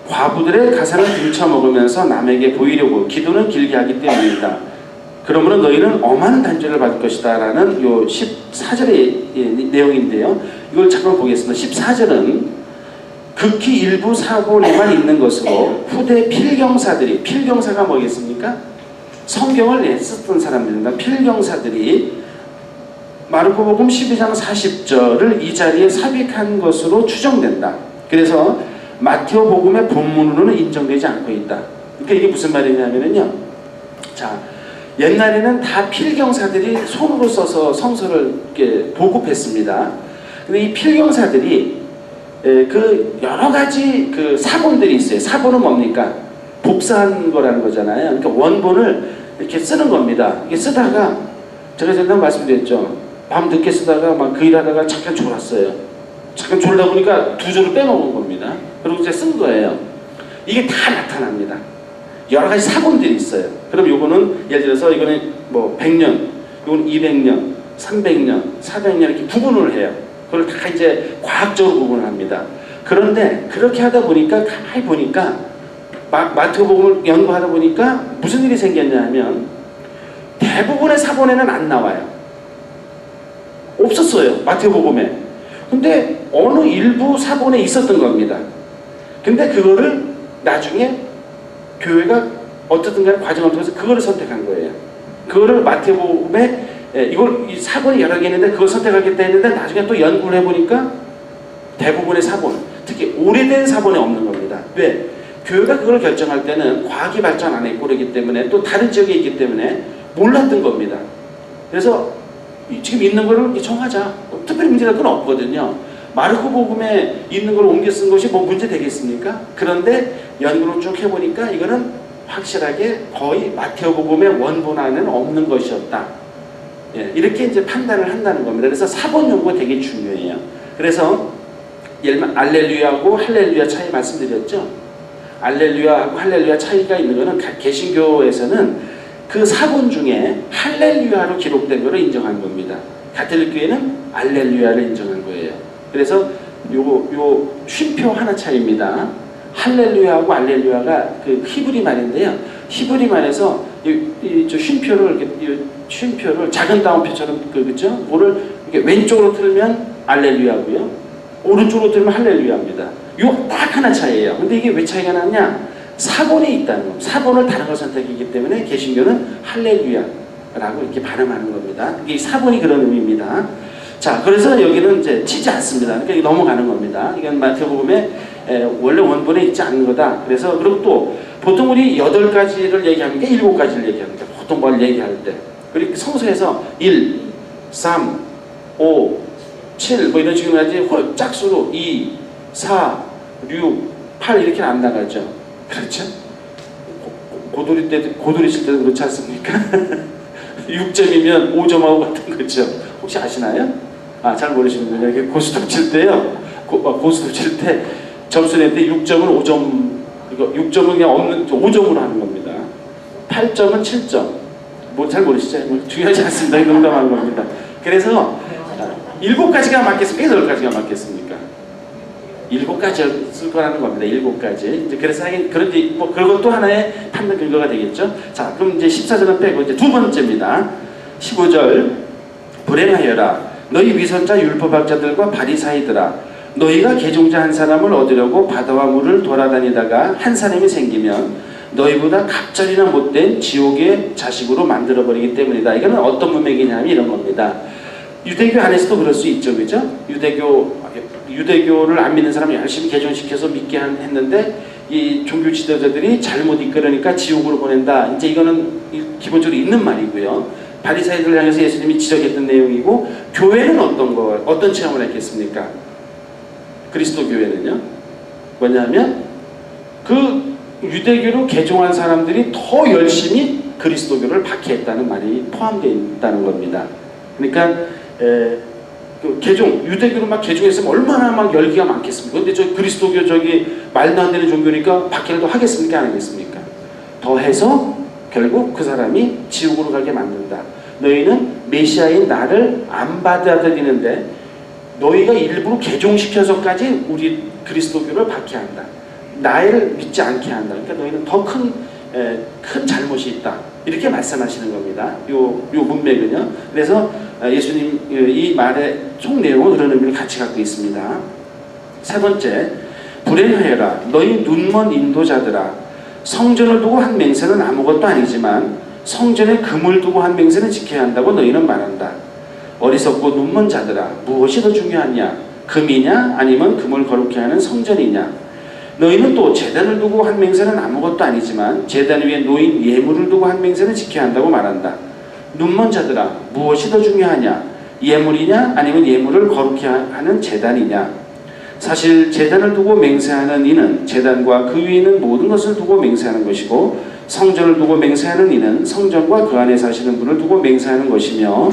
과부들의 가산을 등쳐먹으면서 남에게 보이려고 기도는 길게 하기 때문이다. 그러므로 너희는 엄한 단죄를 받을 것이다 라는 요 14절의 내용인데요. 이걸 잠깐 보겠습니다. 14절은 극히 일부 사본에만 있는 것으로 후대 필경사들이, 필경사가 뭐겠습니까? 성경을 썼던 사람들입니다. 필경사들이 마르코복음 12장 40절을 이 자리에 삽입한 것으로 추정된다. 그래서 마테오 복음의 본문으로는 인정되지 않고 있다. 그러니까 이게 무슨 말이냐면요. 자, 옛날에는 다 필경사들이 손으로 써서 성서를 이렇게 보급했습니다. 근데 이 필경사들이 그 여러 가지 그 사본들이 있어요. 사본은 뭡니까? 복사한 거라는 거잖아요. 그러니까 원본을 이렇게 쓰는 겁니다. 이게 쓰다가 제가 전에 말씀드렸죠. 밤 늦게 쓰다가 막 그 일하다가 잠깐 졸았어요. 잠깐 졸다 보니까 두 줄을 빼먹은 겁니다. 그리고 이제 쓴 거예요. 이게 다 나타납니다. 여러 가지 사본들이 있어요. 그럼 요거는 예를 들어서 이거는 뭐 100년, 요거는 200년, 300년, 400년 이렇게 구분을 해요. 그걸 다 이제 과학적으로 구분을 합니다. 그런데 그렇게 하다 보니까 가만히 보니까 마태복음을 연구하다 보니까 무슨 일이 생겼냐면 대부분의 사본에는 안 나와요. 없었어요. 마태복음에. 근데 어느 일부 사본에 있었던 겁니다. 근데 그거를 나중에 교회가 어떻든 간에 과정을 통해서 그거를 선택한 거예요. 그거를 마태복음에 이걸 이 사본이 여러 개 있는데 그걸 선택하겠다 했는데 나중에 또 연구를 해보니까 대부분의 사본, 특히 오래된 사본에 없는 겁니다. 왜? 교회가 그걸 결정할 때는 과학이 발전 안 했고 그러기 때문에 또 다른 지역에 있기 때문에 몰랐던 겁니다. 그래서 지금 있는 거를 정하자. 특별히 문제될 건 없거든요. 마르코복음에 있는 걸 옮겨 쓴 것이 뭐 문제 되겠습니까? 그런데 연구를 쭉 해보니까 이거는 확실하게 거의 마테오복음의 원본 안에는 없는 것이었다. 예, 이렇게 이제 판단을 한다는 겁니다. 그래서 사본 연구가 되게 중요해요. 그래서 예를 들면 알렐루야하고 할렐루야 차이 말씀드렸죠. 알렐루야하고 할렐루야 차이가 있는 거는 개신교에서는 그 사본 중에 할렐루야로 기록된 거를 인정한 겁니다. 가톨릭 교회는 알렐루야를 인정한 거예요. 그래서 요 쉼표 하나 차이입니다. 할렐루야하고 알렐루야가 그 히브리 말인데요. 히브리 말에서 저 쉼표를 작은 따옴표처럼 그죠? 그거를 이렇게 왼쪽으로 틀면 알렐루야고요. 오른쪽으로 틀면 할렐루야입니다. 요 딱 하나 차이예요. 근데 이게 왜 차이가 나냐? 사본이 있다는 겁니다. 사본을 다른 걸 선택했기 때문에 개신교는 할렐루야라고 이렇게 발음하는 겁니다. 이게 사본이 그런 의미입니다. 자, 그래서 여기는 이제 치지 않습니다. 그러니까 넘어가는 겁니다. 이건 마태복음에 원래 원본에 있지 않는 거다. 그래서 그리고 또 보통 우리 8가지를 얘기하는 게 7가지를 얘기합니다. 보통 뭘 얘기할 때. 그리고 성서에서 1, 3, 5, 7 뭐 이런 식으로 하지 짝수로 2, 4, 6, 8 이렇게 안 나가죠. 그렇죠? 고돌이 칠 때도 그렇지 않습니까? 6점이면 5점하고 같은 거죠. 혹시 아시나요? 잘 모르시는군요. 이렇게 고스톱 칠 때요. 고스톱 칠 때 점수 낼 때 6점은 5점, 이거 6점은 그냥 없는 5점으로 하는 겁니다. 8점은 7점. 뭐 잘 모르시죠? 뭐 중요하지 않습니다. 농담하는 겁니다. 그래서 7가지가 맞겠습니까? 8가지가 맞겠습니까? 7가지 쓸 거라는 겁니다. 7가지. 이제 그래서 하긴 그런지 뭐 그것도 하나의 판단 근거가 되겠죠. 자, 그럼 이제 14절은 빼고 이제 두 번째입니다. 15절 불행하여라 너희 위선자 율법학자들과 바리사이들아 너희가 개종자 한 사람을 얻으려고 바다와 물을 돌아다니다가 한 사람이 생기면 너희보다 갑절이나 못된 지옥의 자식으로 만들어버리기 때문이다. 이거는 어떤 문맥이냐면 이런 겁니다. 유대교 안에서도 그럴 수 있죠. 그죠? 유대교를 안 믿는 사람을 열심히 개종시켜서 믿게 했는데 이 종교 지도자들이 잘못 이끌으니까 지옥으로 보낸다. 이제 이거는 기본적으로 있는 말이고요. 바리사이들을 향해서 예수님이 지적했던 내용이고 교회는 어떤 체험을 했겠습니까? 그리스도 교회는요. 뭐냐면 그 유대교로 개종한 사람들이 더 열심히 그리스도교를 박해했다는 말이 포함되어 있다는 겁니다. 그러니까 그 유대교로 막 개종했으면 얼마나 막 열기가 많겠습니까? 근데 저 그리스도교 말도 안 되는 종교니까 박해를 더 하겠습니까? 안 하겠습니까? 더 해서 결국 그 사람이 지옥으로 가게 만든다. 너희는 메시아인 나를 안 받아들이는데 너희가 일부러 개종시켜서까지 우리 그리스도교를 박해한다. 나를 믿지 않게 한다. 그러니까 너희는 더 큰 잘못이 있다. 이렇게 말씀하시는 겁니다. 요 문맥은요. 그래서 예수님 이 말의 총 내용은 그런 의미를 같이 갖고 있습니다. 세 번째, 불행하여라 너희 눈먼 인도자들아 성전을 두고 한 맹세는 아무것도 아니지만 성전에 금을 두고 한 맹세는 지켜야 한다고 너희는 말한다. 어리석고 눈먼 자들아 무엇이 더 중요하냐? 금이냐 아니면 금을 거룩케 하는 성전이냐? 너희는 또 제단을 두고 한 맹세는 아무것도 아니지만 제단 위에 놓인 예물을 두고 한 맹세는 지켜야 한다고 말한다. 눈먼 자들아 무엇이 더 중요하냐? 예물이냐 아니면 예물을 거룩케 하는 제단이냐? 사실 제단을 두고 맹세하는 이는 제단과 그 위에 있는 모든 것을 두고 맹세하는 것이고 성전을 두고 맹세하는 이는 성전과 그 안에 사시는 분을 두고 맹세하는 것이며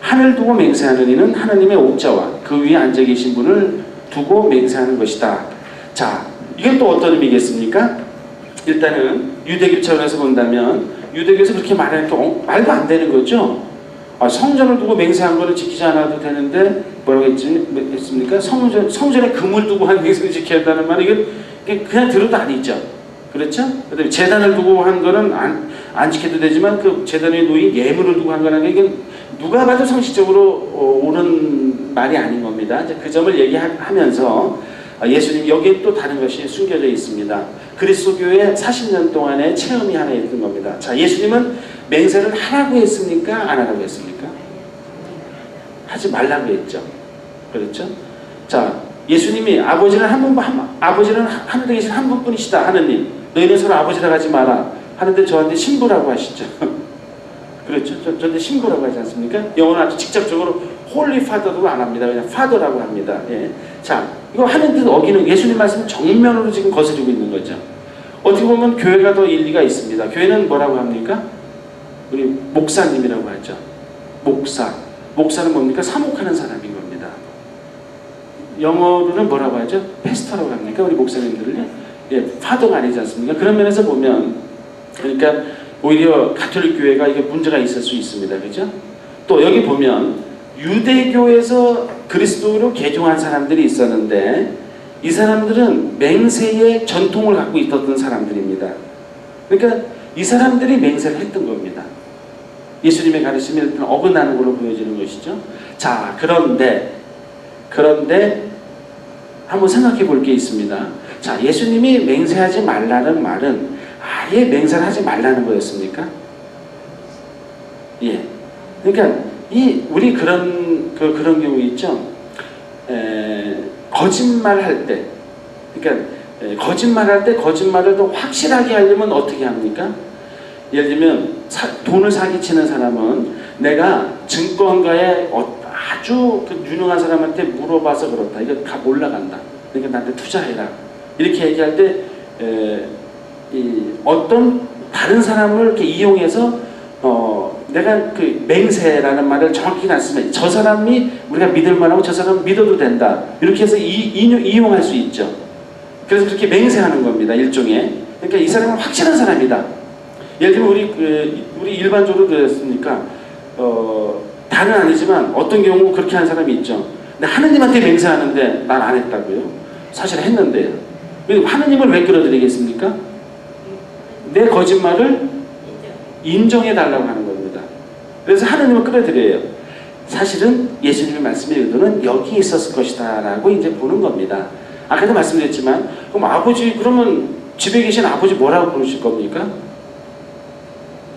하늘 두고 맹세하는 이는 하나님의 옥자와 그 위에 앉아 계신 분을 두고 맹세하는 것이다. 자, 이건 또 어떤 의미겠습니까? 일단은 유대교 차원에서 본다면 유대교에서 그렇게 말하니까 말도 안 되는 거죠. 성전을 두고 맹세한 거는 지키지 않아도 되는데 뭐라고 했습니까? 성전에 금을 두고 한 맹세를 지켜야 한다는 말은 이게 그냥 들어도 아니죠. 그렇죠? 그다음에 제단을 두고 한 거는 안 지켜도 되지만 그 제단 위에 놓인 예물을 두고 한 거는 이게 누가 봐도 상식적으로 옳은 말이 아닌 겁니다. 이제 그 점을 얘기하면서 예수님 여기에 또 다른 것이 숨겨져 있습니다. 그리스도교의 40년 동안의 체험이 하나 있던 겁니다. 자, 예수님은 맹세를 하라고 했습니까? 안 하라고 했습니까? 하지 말라고 했죠. 그렇죠? 자, 예수님이 아버지는 아버지는 하늘에 계신 한 분뿐이시다. 하느님, 너희는 서로 아버지라 하지 마라. 하는데 저한테 신부라고 하시죠. 그렇죠? 저한테 신부라고 하지 않습니까? 영어는 아주 직접적으로 홀리 파더도 안 합니다. 그냥 파더라고 합니다. 예. 자, 이거 하는 뜻 어기는 예수님 말씀은 정면으로 지금 거스르고 있는 거죠. 어떻게 보면 교회가 더 일리가 있습니다. 교회는 뭐라고 합니까? 우리 목사님이라고 하죠. 목사는 뭡니까? 사목하는 사람인 겁니다. 영어로는 뭐라고 하죠? 패스터라고 합니까? 우리 목사님들은요? 예, 파더가 아니지 않습니까? 그런 면에서 보면 그러니까 오히려 가톨릭 교회가 이게 문제가 있을 수 있습니다. 그죠? 또 여기 보면 유대교에서 그리스도로 개종한 사람들이 있었는데 이 사람들은 맹세의 전통을 갖고 있었던 사람들입니다. 그러니까 이 사람들이 맹세를 했던 겁니다. 예수님의 가르침에 어긋나는 걸로 보여지는 것이죠. 자, 그런데 한번 생각해 볼 게 있습니다. 자, 예수님이 맹세하지 말라는 말은 아예 맹세를 하지 말라는 거였습니까? 예. 그러니까 우리 그런 경우 있죠. 거짓말할 때, 그러니까 거짓말할 때 거짓말을 더 확실하게 하려면 어떻게 합니까? 예를 들면 돈을 사기치는 사람은 내가 증권가에 아주 그 유능한 사람한테 물어봐서 그렇다. 이거 값 올라간다. 그러니까 나한테 투자해라. 이렇게 얘기할 때 어떤 다른 사람을 이렇게 이용해서 내가 그 맹세라는 말을 정확히 안 쓰면 저 사람이 우리가 믿을 만하고 저 사람 믿어도 된다. 이렇게 해서 이용할 수 있죠. 그래서 그렇게 맹세하는 겁니다. 일종의. 그러니까 이 사람은 확실한 사람이다. 예를 들면 우리 일반적으로 그랬으니까 다는 아니지만 어떤 경우 그렇게 하는 사람이 있죠. 근데 하느님한테 맹세하는데 난 안 했다고요. 사실 했는데요. 하느님을 왜 끌어들이겠습니까? 내 거짓말을 인정해 달라고 하는 겁니다. 그래서 하느님을 끌어들여요. 사실은 예수님의 말씀의 의도는 여기 있었을 것이다 라고 이제 보는 겁니다. 아까도 말씀드렸지만 그럼 아버지 그러면 집에 계신 아버지 뭐라고 부르실 겁니까?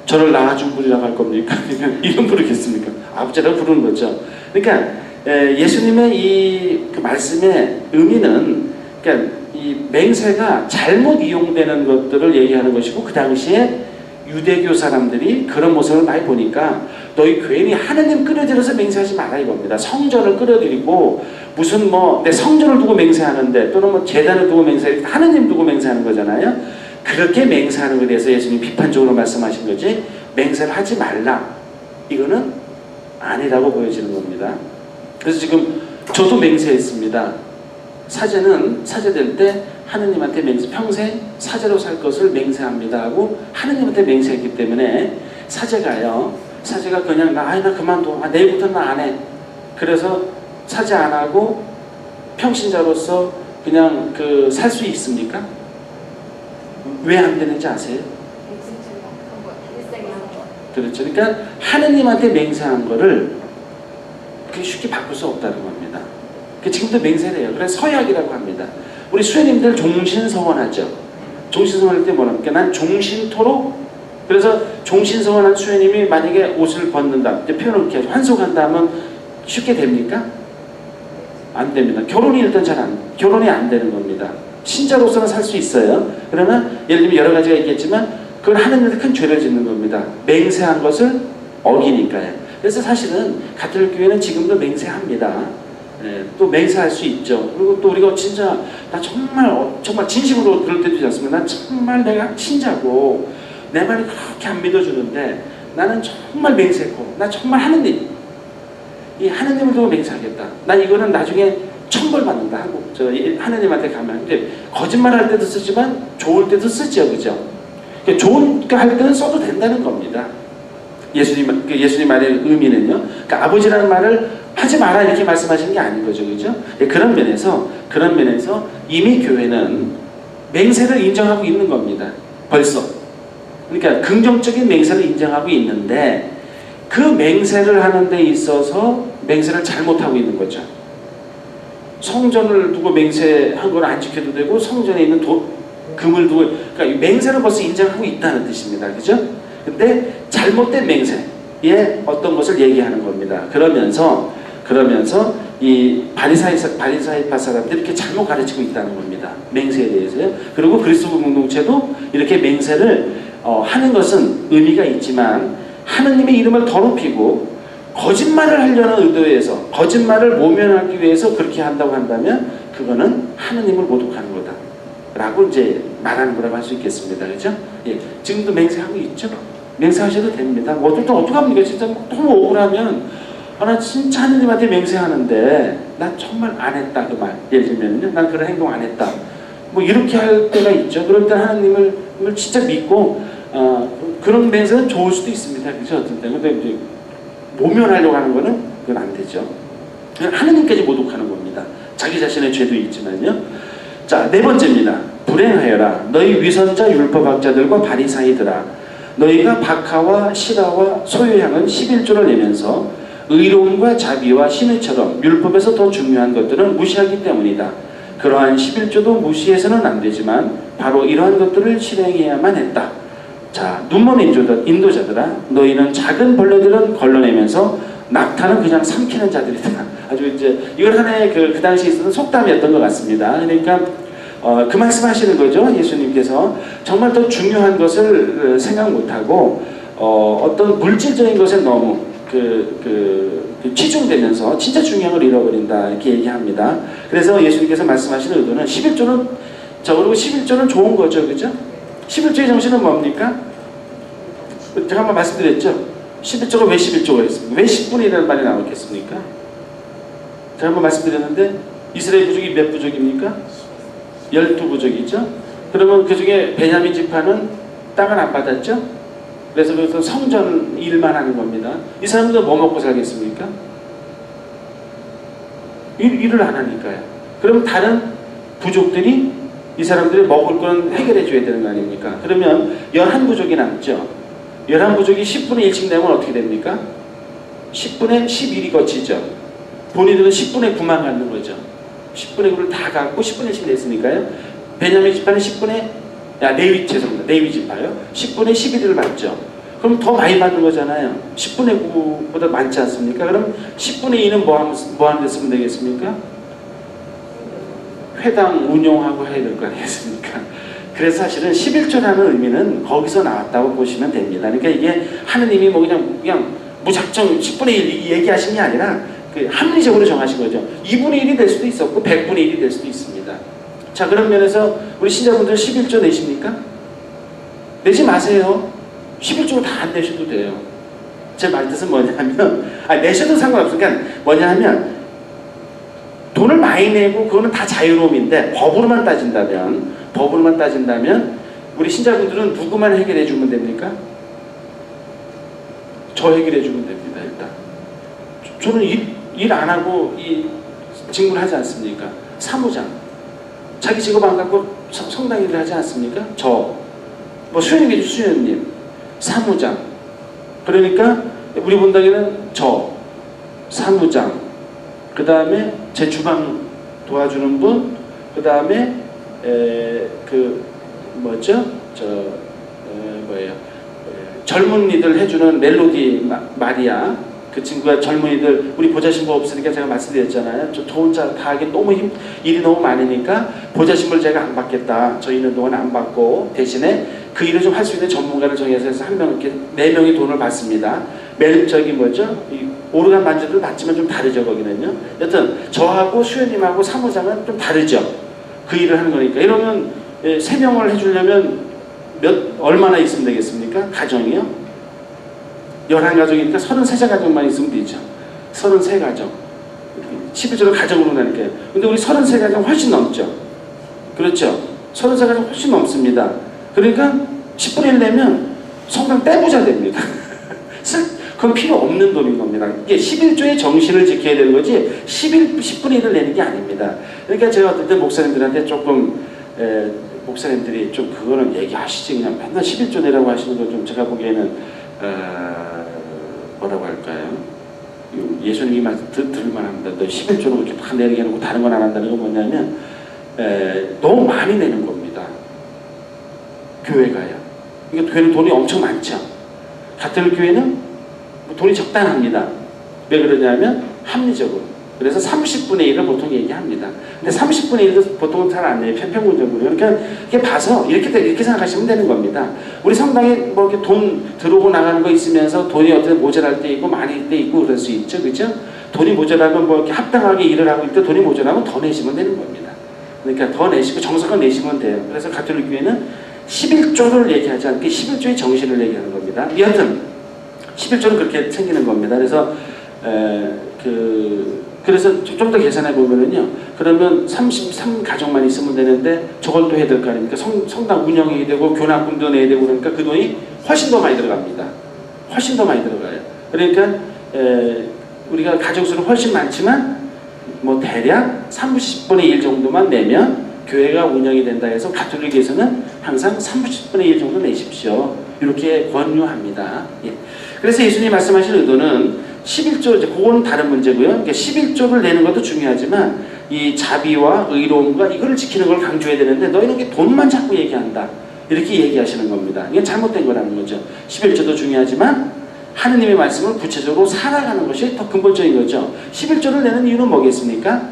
저를 낳아준 분이라고 할 겁니까? 이름 부르겠습니까? 아버지라고 부르는 거죠. 그러니까 예수님의 그 말씀의 의미는 그러니까 이 맹세가 잘못 이용되는 것들을 얘기하는 것이고 그 당시에 유대교 사람들이 그런 모습을 많이 보니까 너희 괜히 하느님 끌어들여서 맹세하지 마라 이겁니다. 성전을 끌어들이고 무슨 내 성전을 두고 맹세하는데 또는 제단을 두고 맹세하는데 하느님 두고 맹세하는 거잖아요. 그렇게 맹세하는 것에 대해서 예수님이 비판적으로 말씀하신 거지 맹세를 하지 말라. 이거는 아니라고 보여지는 겁니다. 그래서 지금 저도 맹세했습니다. 사제는 사제될 때 하느님한테 평생 사제로 살 것을 맹세합니다 하고 하느님한테 맹세했기 때문에 사제가 그냥 나 그만둬. 내일부터는 안 해. 그래서 사제 안 하고 평신자로서 그냥 살 수 있습니까? 왜 안 되는지 아세요? 그렇죠. 그러니까 하느님한테 맹세한 거를 그렇게 쉽게 바꿀 수 없다는 겁니다. 지금도 맹세를 해요. 그래서 서약이라고 합니다. 우리 수녀님들 종신서원하죠. 종신서원할 때 뭐랍니까? 난 종신토록. 그래서 종신서원한 수녀님이 만약에 옷을 벗는다. 표현을 이렇게 환속한다 하면 쉽게 됩니까? 안 됩니다. 결혼이 안 되는 겁니다. 신자로서는 살 수 있어요. 그러나 예를 들면 여러 가지가 있겠지만 그걸 하느님한테 큰 죄를 짓는 겁니다. 맹세한 것을 어기니까요. 그래서 사실은 가톨릭교회는 지금도 맹세합니다. 또 맹세할 수 있죠. 그리고 또 우리가 진짜 나 정말 진심으로 그럴 때도 있지 않습니까? 난 정말 내가 신자고 내 말을 그렇게 안 믿어주는데 나는 정말 맹세했고 나 정말 하느님 이 하느님을 두고 맹세하겠다. 난 이거는 나중에 천벌받는다 하고 하느님한테 가면 근데 거짓말할 때도 쓰지만 좋을 때도 쓰죠, 그죠? 좋은 거 할 때는 써도 된다는 겁니다. 예수님 말의 의미는요. 그러니까 아버지라는 말을 하지 마라 이렇게 말씀하신 게 아닌 거죠, 그죠? 그런 면에서 이미 교회는 맹세를 인정하고 있는 겁니다. 벌써. 그러니까 긍정적인 맹세를 인정하고 있는데 그 맹세를 하는 데 있어서 맹세를 잘못하고 있는 거죠. 성전을 두고 맹세한 걸 안 지켜도 되고 성전에 있는 금을 두고 그러니까 맹세를 벌써 인정하고 있다는 뜻입니다. 그죠? 근데 잘못된 맹세에 어떤 것을 얘기하는 겁니다. 그러면서 이 바리사이파 사람들이 이렇게 잘못 가르치고 있다는 겁니다. 맹세에 대해서요. 그리고 그리스도 공동체도 이렇게 맹세를 하는 것은 의미가 있지만 하느님의 이름을 더럽히고 거짓말을 하려는 의도에서 거짓말을 모면하기 위해서 그렇게 한다고 한다면 그거는 하느님을 모독하는 거다 라고 이제 말하는 거라고 할 수 있겠습니다. 그렇죠? 지금도 맹세하고 있죠. 맹세하셔도 됩니다. 어떡합니까? 진짜 너무 억울하면 나 진짜 하느님한테 맹세하는데 나 정말 안 했다 그 말. 예를 들면요. 난 그런 행동 안 했다. 이렇게 할 때가 있죠. 그럴 때 하느님을 진짜 믿고 그런 맹세는 좋을 수도 있습니다. 그렇죠? 어떤 때. 근데 이제 모면하려고 하는 거는 그건 안 되죠. 그냥 하느님까지 모독하는 겁니다. 자기 자신의 죄도 있지만요. 자, 네 번째입니다. 불행하여라. 너희 위선자 율법학자들과 바리사이들아. 너희가 박하와 실화와 소유향은 11조를 내면서 의로움과 자비와 신의처럼 율법에서 더 중요한 것들은 무시하기 때문이다. 그러한 11조도 무시해서는 안 되지만 바로 이러한 것들을 실행해야만 했다. 자, 눈먼 인도자들아, 너희는 작은 벌레들은 걸러내면서 낙타는 그냥 삼키는 자들이다. 아주 이제 이걸 하나의 그 당시에 있었던 속담이었던 것 같습니다. 그러니까 그 말씀하시는 거죠. 예수님께서 정말 더 중요한 것을 생각 못하고 어떤 물질적인 것에 너무 치중되면서 진짜 중요한 걸 잃어버린다 이렇게 얘기합니다. 그래서 예수님께서 말씀하시는 의도는 11조는 그리고 11조는 좋은 거죠, 그죠? 11조의 정신은 뭡니까? 제가 한번 말씀드렸죠. 11조가 왜 11조가 있습니까? 왜 10분의 1이라는 말이 나왔겠습니까? 제가 한번 말씀드렸는데 이스라엘 부족이 몇 부족입니까? 12부족이죠. 그러면 그 중에 베냐민 지파는 땅을 안 받았죠. 그래서 성전 일만 하는 겁니다. 이 사람들 뭐 먹고 살겠습니까? 일을 안 하니까요. 그럼 다른 부족들이 이 사람들이 먹을 건 해결해 줘야 되는 거 아닙니까? 그러면 11부족이 남죠. 11부족이 10분의 1씩 되면 어떻게 됩니까? 10분의 11이 거치죠. 본인들은 10분의 9만 갖는 거죠. 10분의 9를 다 갖고 10분의 1씩 냈으니까요. 베냐민 지파는 10분의 레위 지파요. 10분의 11을 받죠. 그럼 더 많이 받는 거잖아요. 10분의 9보다 많지 않습니까? 그럼 10분의 2는 뭐 하는 데 쓰면 되겠습니까? 회당 운용하고 해야 될 거 아니겠습니까? 그래서 사실은 11조라는 의미는 거기서 나왔다고 보시면 됩니다. 그러니까 이게 하느님이 뭐 그냥 무작정 10분의 1 얘기하신 게 아니라 합리적으로 정하신 거죠. 2분의 1이 될 수도 있었고 100분의 1이 될 수도 있습니다. 자, 그런 면에서 우리 신자분들 11조 내십니까? 내지 마세요. 11조 다 안 내셔도 돼요. 제 말 뜻은 뭐냐면 내셔도 상관없어요. 그러니까 뭐냐 하면 돈을 많이 내고 그거는 다 자유로움인데 법으로만 따진다면 우리 신자분들은 누구만 해결해 주면 됩니까? 저 해결해 주면 됩니다. 일단 저는 일 안 하고 이 직무를 하지 않습니까? 사무장 자기 직업 안 갖고 성당 일을 하지 않습니까? 뭐 수녀님 사무장, 그러니까 우리 본당에는 사무장, 그 다음에 제 주방 도와주는 분, 그 다음에 젊은이들 해주는 멜로디 마리아, 그 친구가 젊은이들 우리 보좌신부 없으니까 제가 말씀드렸잖아요. 저 혼자 다 하기 너무 일이 너무 많으니까 보좌신부를 제가 안 받겠다. 저 있는 동안 안 받고 대신에 그 일을 좀 할 수 있는 전문가를 정해서 한 명 이렇게 4명이 돈을 받습니다. 이 오르간 반주도 받지만 좀 다르죠 거기는요. 여튼 저하고 수현님하고 사무장은 좀 다르죠. 그 일을 하는 거니까. 이러면 3명을 해주려면 얼마나 있으면 되겠습니까? 가정이요? 11가족이니까 33가족만 있으면 되죠. 33가족. 11조로 가정으로 나니까요. 근데 우리 33가족 훨씬 넘죠. 그렇죠? 33가족 훨씬 넘습니다. 그러니까 10분의 1 내면 성당 떼부자 됩니다. 그건 필요 없는 돈인 겁니다. 이게 11조의 정신을 지켜야 되는 거지 10분의 1을 내는 게 아닙니다. 그러니까 제가 어떨 때 목사님들한테 조금 목사님들이 좀 그거는 얘기하시지 그냥 맨날 11조 내라고 하시는 거 좀 제가 보기에는 뭐라고 할까요? 예수님이 말 들을만 합니다. 너 11조는 그렇게 다 내게 해놓고 다른 건 안 한다는 건 뭐냐면 너무 많이 내는 겁니다. 교회가요. 그러니까 교회는 돈이 엄청 많죠. 같은 교회는 돈이 적당합니다. 왜 그러냐면 합리적으로. 그래서 30분의 1을 보통 얘기합니다. 근데 30분의 1도 보통은 잘 안 내요. 평균적으로. 그러니까 이렇게 봐서 이렇게 생각하시면 되는 겁니다. 우리 성당에 뭐 이렇게 돈 들어오고 나가는 거 있으면서 돈이 어떻게 모자랄 때 있고 많을 때 있고 그럴 수 있죠. 그죠? 돈이 모자라면 뭐 이렇게 합당하게 일을 하고 있을 때 돈이 모자라면 더 내시면 되는 겁니다. 그러니까 더 내시고 정성껏 내시면 돼요. 그래서 가톨릭 교회는 11조를 얘기하지 않고 11조의 정신을 얘기하는 겁니다. 여하튼 11조는 그렇게 생기는 겁니다. 그래서 그래서 좀 더 계산해 보면은요. 그러면 33가족만 있으면 되는데 저걸 또 해야 될 거 아닙니까? 성당 운영해야 되고 교납금도 내야 되고 그러니까 그 돈이 훨씬 더 많이 들어갑니다. 훨씬 더 많이 들어가요. 그러니까 우리가 가족수는 훨씬 많지만 뭐 대략 30분의 1 정도만 내면 교회가 운영이 된다 해서 가톨릭에서는 항상 30분의 1 정도 내십시오. 이렇게 권유합니다. 예. 그래서 예수님이 말씀하신 의도는 11조, 그건 다른 문제고요. 그러니까 11조를 내는 것도 중요하지만 이 자비와 의로움과 이거를 지키는 걸 강조해야 되는데 너희는 돈만 자꾸 얘기한다. 이렇게 얘기하시는 겁니다. 이게 잘못된 거라는 거죠. 11조도 중요하지만 하느님의 말씀을 구체적으로 살아가는 것이 더 근본적인 거죠. 11조를 내는 이유는 뭐겠습니까?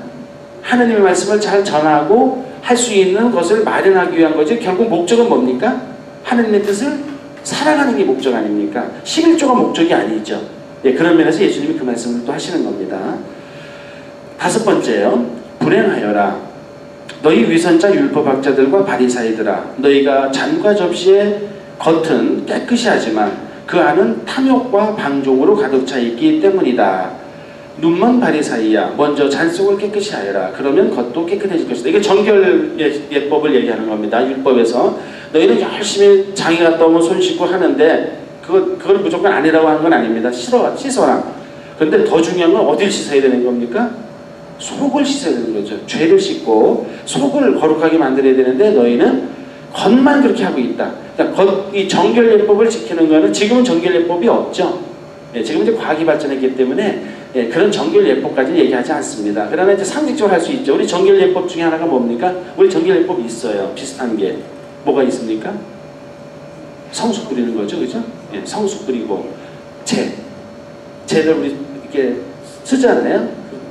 하느님의 말씀을 잘 전하고 할 수 있는 것을 마련하기 위한 거지. 결국 목적은 뭡니까? 하느님의 뜻을 살아가는 게 목적 아닙니까? 11조가 목적이 아니죠. 예, 그런 면에서 예수님이 그 말씀을 또 하시는 겁니다. 다섯 번째요. 불행하여라. 너희 위선자 율법학자들과 바리사이들아, 너희가 잔과 접시의 겉은 깨끗이 하지만 그 안은 탐욕과 방종으로 가득 차 있기 때문이다. 눈먼 바리사이야, 먼저 잔 속을 깨끗이 하여라. 그러면 겉도 깨끗해질 것이다. 이게 정결 예법을 얘기하는 겁니다. 율법에서 너희는 열심히 장에 갔다 오면 손 씻고 하는데 그걸 무조건 아니라고 하는 건 아닙니다. 씻어라. 그런데 더 중요한 건 어딜 씻어야 되는 겁니까? 속을 씻어야 되는 거죠. 죄를 씻고 속을 거룩하게 만들어야 되는데 너희는 겉만 그렇게 하고 있다. 그러니까 이 정결예법을 지키는 거는 지금은 정결예법이 없죠. 예, 지금 이제 과학이 발전했기 때문에 예, 그런 정결예법까지는 얘기하지 않습니다. 그러나 이제 상식적으로 할 수 있죠. 우리 정결예법 중에 하나가 뭡니까? 우리 정결예법이 있어요. 비슷한 게 뭐가 있습니까? 성수 뿌리는 거죠, 그죠? 예, 성수 뿌리고 제를 우리 이렇게 쓰지 않나요?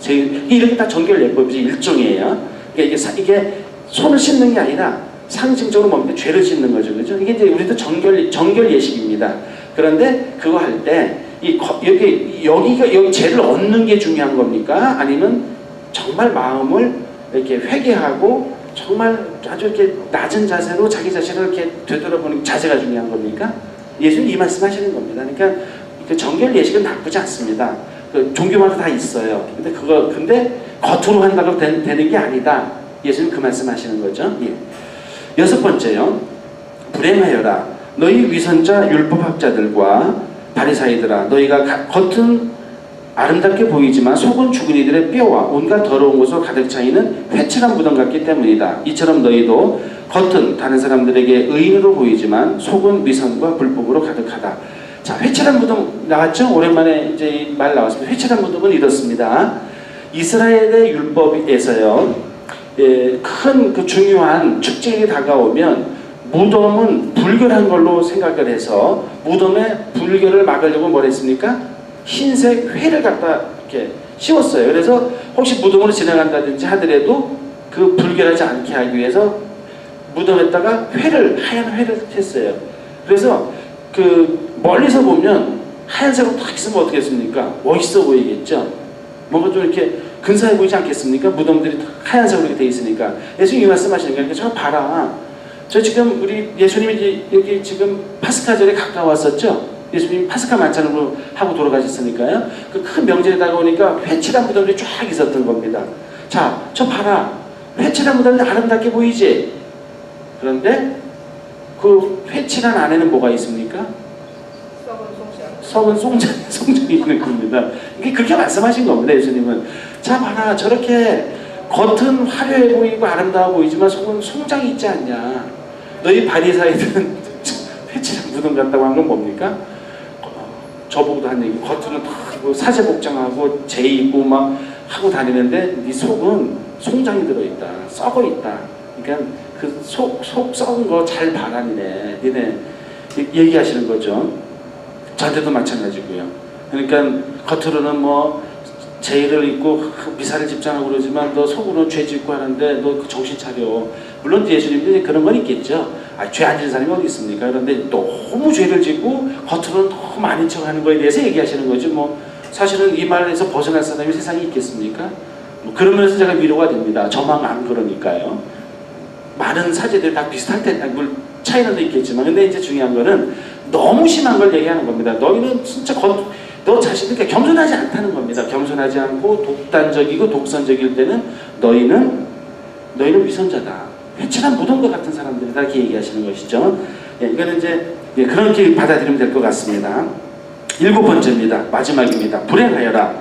이렇게 다 정결예법이지 일종이에요. 그러니까 이게 손을 씻는 게 아니라 상징적으로 뭡니까? 죄를 씻는 거죠, 그죠? 이게 이제 우리도 정결 예식입니다. 그런데 그거 할 때 여기 죄를 얻는 게 중요한 겁니까? 아니면 정말 마음을 이렇게 회개하고 정말 아주 이렇게 낮은 자세로 자기 자신을 이렇게 되돌아보는 자세가 중요한 겁니까? 예수님 이 말씀하시는 겁니다. 그러니까 그 정결 예식은 나쁘지 않습니다. 그 종교마다 다 있어요. 근데 겉으로 한다고 되는 게 아니다. 예수님 그 말씀하시는 거죠. 예. 여섯 번째요. 불행하여라. 너희 위선자 율법학자들과 바리사이들아, 너희가 겉은 아름답게 보이지만 속은 죽은 이들의 뼈와 온갖 더러운 것으로 가득 차 있는 회칠한 무덤 같기 때문이다. 이처럼 너희도 겉은 다른 사람들에게 의인으로 보이지만 속은 위선과 불법으로 가득하다. 자, 회칠한 무덤 나왔죠? 오랜만에 이제 이 말 나왔습니다. 회칠한 무덤은 이렇습니다. 이스라엘의 율법에서요, 예, 큰 그 중요한 축제일이 다가오면 무덤은 불결한 걸로 생각을 해서 무덤에 불결을 막으려고 뭘 했습니까? 흰색 회를 갖다 이렇게 씌웠어요. 그래서 혹시 무덤으로 지나간다든지 하더라도 그 불결하지 않게 하기 위해서 무덤에다가 하얀 회를 했어요. 그래서 그 멀리서 보면 하얀색으로 딱 있으면 어떻게 했습니까? 멋있어 보이겠죠? 뭔가 좀 이렇게 근사해 보이지 않겠습니까? 무덤들이 하얀색으로 이렇게 돼 있으니까. 예수님이 말씀하시는 거니까 저 봐라. 저 지금 우리 예수님이 여기 지금 파스카절에 가까웠었죠? 예수님이 파스카 만찬으로 하고 돌아가셨으니까요. 그 큰 명절에 다가오니까 회칠한 무덤들이 쫙 있었던 겁니다. 자, 저 봐라. 회칠한 무덤이 아름답게 보이지? 그런데 그 회칠한 안에는 뭐가 있습니까? 썩은 송장이 있는 겁니다. 이게 그렇게 말씀하신 겁니다. 예수님은. 자, 봐라. 저렇게 겉은 화려해 보이고 아름다워 보이지만 속은 송장이 있지 않냐. 너희 바리사이들은 회칠한 무덤 같다고 한 건 뭡니까? 저보고도 한 얘기. 겉으로는 다 사제 복장하고 제 입고 막 하고 다니는데 네 속은 송장이 들어있다. 썩어 있다. 그러니까 그 속 썩은 거 잘 봐라 니네 얘기하시는 거죠. 저한테도 마찬가지고요. 그러니까 겉으로는 뭐 제의를 입고 미사를 집장하고 그러지만 너 속으로는 죄 짓고 하는데 너 정신 차려. 물론 예수님도 그런 건 있겠죠. 죄 안 지는 사람이 어디 있습니까? 그런데 너무 죄를 짓고 겉으로는 너무 많은 척하는 거에 대해서 얘기하시는 거죠. 뭐 사실은 이 말에서 벗어날 사람이 세상에 있겠습니까? 뭐 그런 면에서 제가 위로가 됩니다. 저만 안 그러니까요. 많은 사제들이 다 비슷할 텐데 차이는 있겠지만 근데 이제 중요한 거는 너무 심한 걸 얘기하는 겁니다. 너희는 진짜 너 자신들께 겸손하지 않다는 겁니다. 겸손하지 않고 독단적이고 독선적일 때는 너희는 위선자다. 회칠한 무덤과 같은 사람들이다. 이렇게 얘기하시는 것이죠. 예, 이거는 이제 그렇게 받아들이면 될 것 같습니다. 일곱 번째입니다. 마지막입니다. 불행하여라.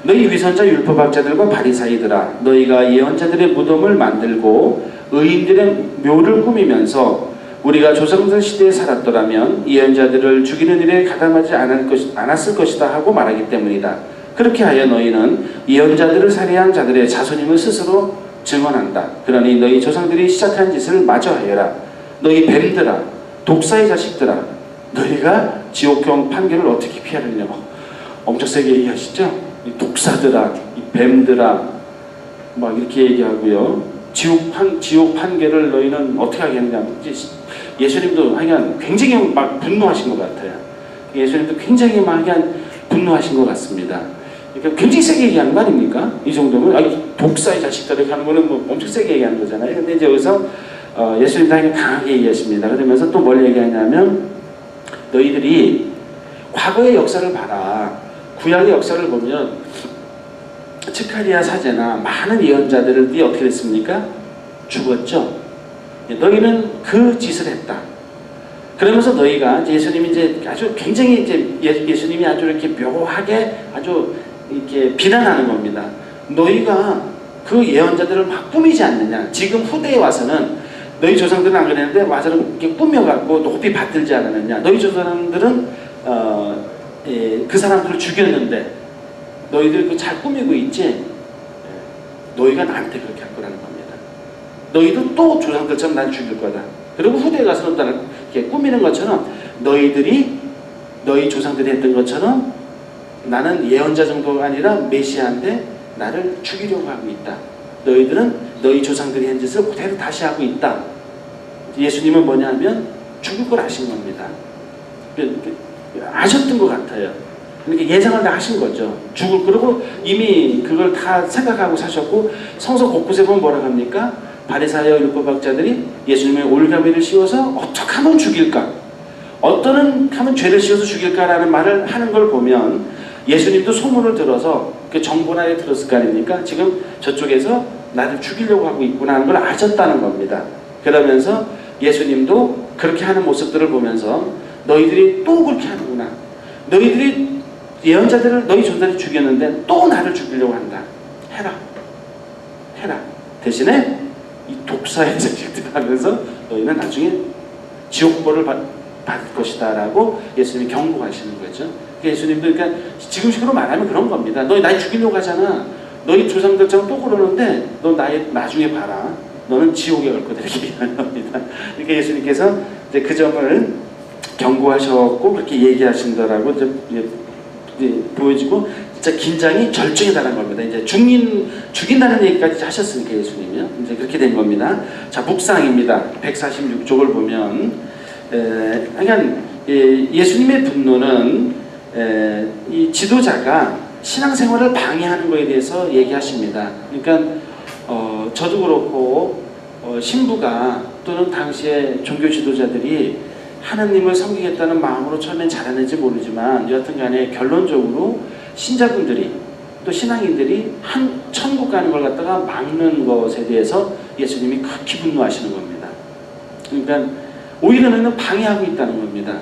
너희 위선자 율법학자들과 바리사이들아, 너희가 예언자들의 무덤을 만들고 의인들의 묘를 꾸미면서 우리가 조상들 시대에 살았더라면 예언자들을 죽이는 일에 가담하지 않았을 것이다 하고 말하기 때문이다. 그렇게 하여 너희는 예언자들을 살해한 자들의 자손임을 스스로 증언한다. 그러니 너희 조상들이 시작한 짓을 마저 하여라. 너희 뱀들아, 독사의 자식들아, 너희가 지옥형 판결을 어떻게 피하느냐고 엄청 세게 얘기하시죠? 이 독사들아, 이 뱀들아, 막 이렇게 얘기하고요. 지옥 판결을 너희는 어떻게 하겠느냐. 예수님도 하여간 굉장히 막 분노하신 것 같아요. 예수님도 굉장히 막 하여간 분노하신 것 같습니다. 그러니까 굉장히 세게 얘기하는 거 아닙니까? 이 정도면 독사의 자식들 이렇게 하는 거는 뭐 엄청 세게 얘기하는 거잖아요. 근데 이제 여기서 예수님 당연히 강하게 얘기하십니다. 그러면서 또 뭘 얘기하냐면 너희들이 과거의 역사를 봐라. 구약의 역사를 보면 스가랴 사제나 많은 예언자들이 어떻게 됐습니까? 죽었죠. 너희는 그 짓을 했다. 그러면서 너희가 예수님이 이제 아주 굉장히 이제 예수님이 아주 이렇게 묘하게 아주 이렇게 비난하는 겁니다. 너희가 그 예언자들을 막 꾸미지 않느냐. 지금 후대에 와서는 너희 조상들은 안 그랬는데 와서는 이렇게 꾸며갖고 높이 받들지 않았느냐. 너희 조상들은 그 사람들을 죽였는데 너희들 그 잘 꾸미고 있지. 너희가 나한테 그렇게 할 거라는 겁니다. 너희도 또 조상들처럼 난 죽일 거다. 그리고 후대에 가서는 나를 이렇게 꾸미는 것처럼 너희들이 너희 조상들이 했던 것처럼 나는 예언자 정도가 아니라 메시아인데 나를 죽이려고 하고 있다. 너희들은 너희 조상들이 한 짓을 그대로 다시 하고 있다. 예수님은 뭐냐면 죽을 걸 아신 겁니다. 아셨던 것 같아요. 그러니까 예상을 다 하신 거죠. 죽을 거고 이미 그걸 다 생각하고 사셨고 성서 곳곳에 보면 뭐라고 합니까? 바리사여 율법학자들이 예수님의 올가미를 씌워서 어떻게 하면 죽일까? 어떠는 하면 죄를 씌워서 죽일까라는 말을 하는 걸 보면 예수님도 소문을 들어서 그 정보나에 들었을 거 아닙니까? 지금 저쪽에서 나를 죽이려고 하고 있구나 하는 걸 아셨다는 겁니다. 그러면서 예수님도 그렇게 하는 모습들을 보면서 너희들이 또 그렇게 하는구나. 너희들이 예언자들을 너희 조상들이 죽였는데 또 나를 죽이려고 한다. 해라. 대신에 이 독사의 자식들 하면서 너희는 나중에 지옥벌을 받을 것이다 라고 예수님이 경고하시는 거죠. 예수님도 그러니까 지금식으로 말하면 그런 겁니다. 너희 날 죽이려고 하잖아. 너희 조상들처럼 또 그러는데 너 나중에 봐라. 너는 지옥에 갈 거다 이렇게 얘기하는 겁니다. 그러니까 예수님께서 이제 그 점을 경고하셨고 그렇게 얘기하신다라고 이제 보여지고 진짜 긴장이 절정에 달한 겁니다. 이제 죽인다는 얘기까지 하셨으니까 예수님이요. 이제 그렇게 된 겁니다. 자, 묵상입니다. 146쪽을 보면 그러니까 예수님의 분노는 이 지도자가 신앙생활을 방해하는 것에 대해서 얘기하십니다. 그러니까 저도 그렇고 신부가 또는 당시에 종교 지도자들이 하나님을 섬기겠다는 마음으로 처음엔 잘하는지 모르지만 여하튼 간에 결론적으로 신자분들이 또 신앙인들이 천국 가는 걸 갖다가 막는 것에 대해서 예수님이 극히 분노하시는 겁니다. 그러니까 오히려 너희는 방해하고 있다는 겁니다.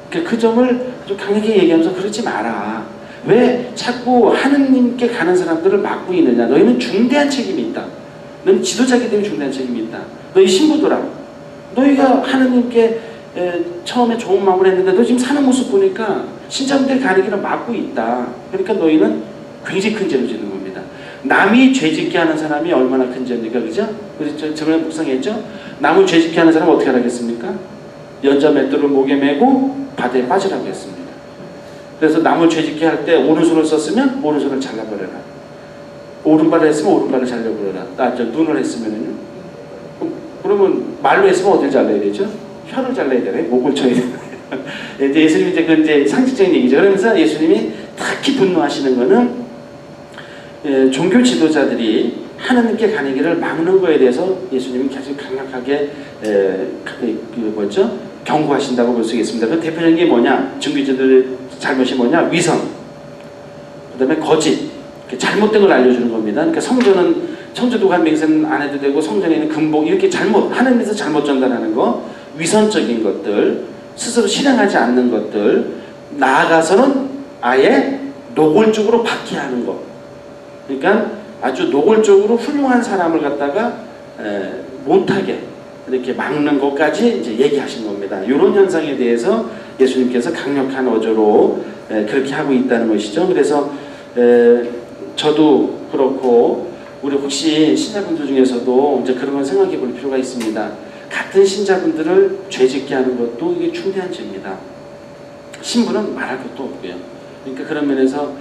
그러니까 그 점을 아주 강하게 얘기하면서 그러지 마라. 왜 자꾸 하느님께 가는 사람들을 막고 있느냐. 너희는 중대한 책임이 있다. 너는 지도자이기 때문에 중대한 책임이 있다. 너희 신부들아. 너희가 하느님께 처음에 좋은 마음을 했는데 너 지금 사는 모습 보니까 신자분들 가는 길을 막고 있다. 그러니까 너희는 굉장히 큰 죄를 짓는 겁니다. 남이 죄짓게 하는 사람이 얼마나 큰 죄입니까? 그죠? 그래서 저번에 묵상했죠? 남을 죄짓게 하는 사람은 어떻게 하라겠습니까? 연자 맷돌을 목에 메고 바다에 빠지라고 했습니다. 그래서 남을 죄짓게 할 때 오른손을 썼으면 오른손을 잘라버려라. 오른발을 했으면 오른발을 잘라버려라. 눈을 했으면은요? 그러면 말로 했으면 어딜 잘라야 되죠? 혀를 잘라야 되나요? 목을 쳐야 되나요? 이제 예수님이 이제 상식적인 얘기죠. 그러면서 예수님이 특히 분노하시는 거는 종교 지도자들이 하나님께 가는 길을 막는 거에 대해서 예수님이 계속 강력하게 경고하신다고 볼 수 있겠습니다. 그 대표적인 게 뭐냐? 종교지도자들의 잘못이 뭐냐? 위선, 그 다음에 거짓, 잘못된 걸 알려주는 겁니다. 그러니까 성전도관 맹세는 안 해도 되고 성전에 있는 금복 이렇게 하나님께서 잘못 전달하는 거, 위선적인 것들, 스스로 실행하지 않는 것들, 나아가서는 아예 노골적으로 박해하는 것. 그러니까 아주 노골적으로 훌륭한 사람을 갖다가 못하게 이렇게 막는 것까지 이제 얘기하신 겁니다. 이런 현상에 대해서 예수님께서 강력한 어조로 그렇게 하고 있다는 것이죠. 그래서 저도 그렇고 우리 혹시 신자분들 중에서도 이제 그런 걸 생각해 볼 필요가 있습니다. 같은 신자분들을 죄짓게 하는 것도 이게 중대한 죄입니다. 신부는 말할 것도 없고요. 그러니까 그런 면에서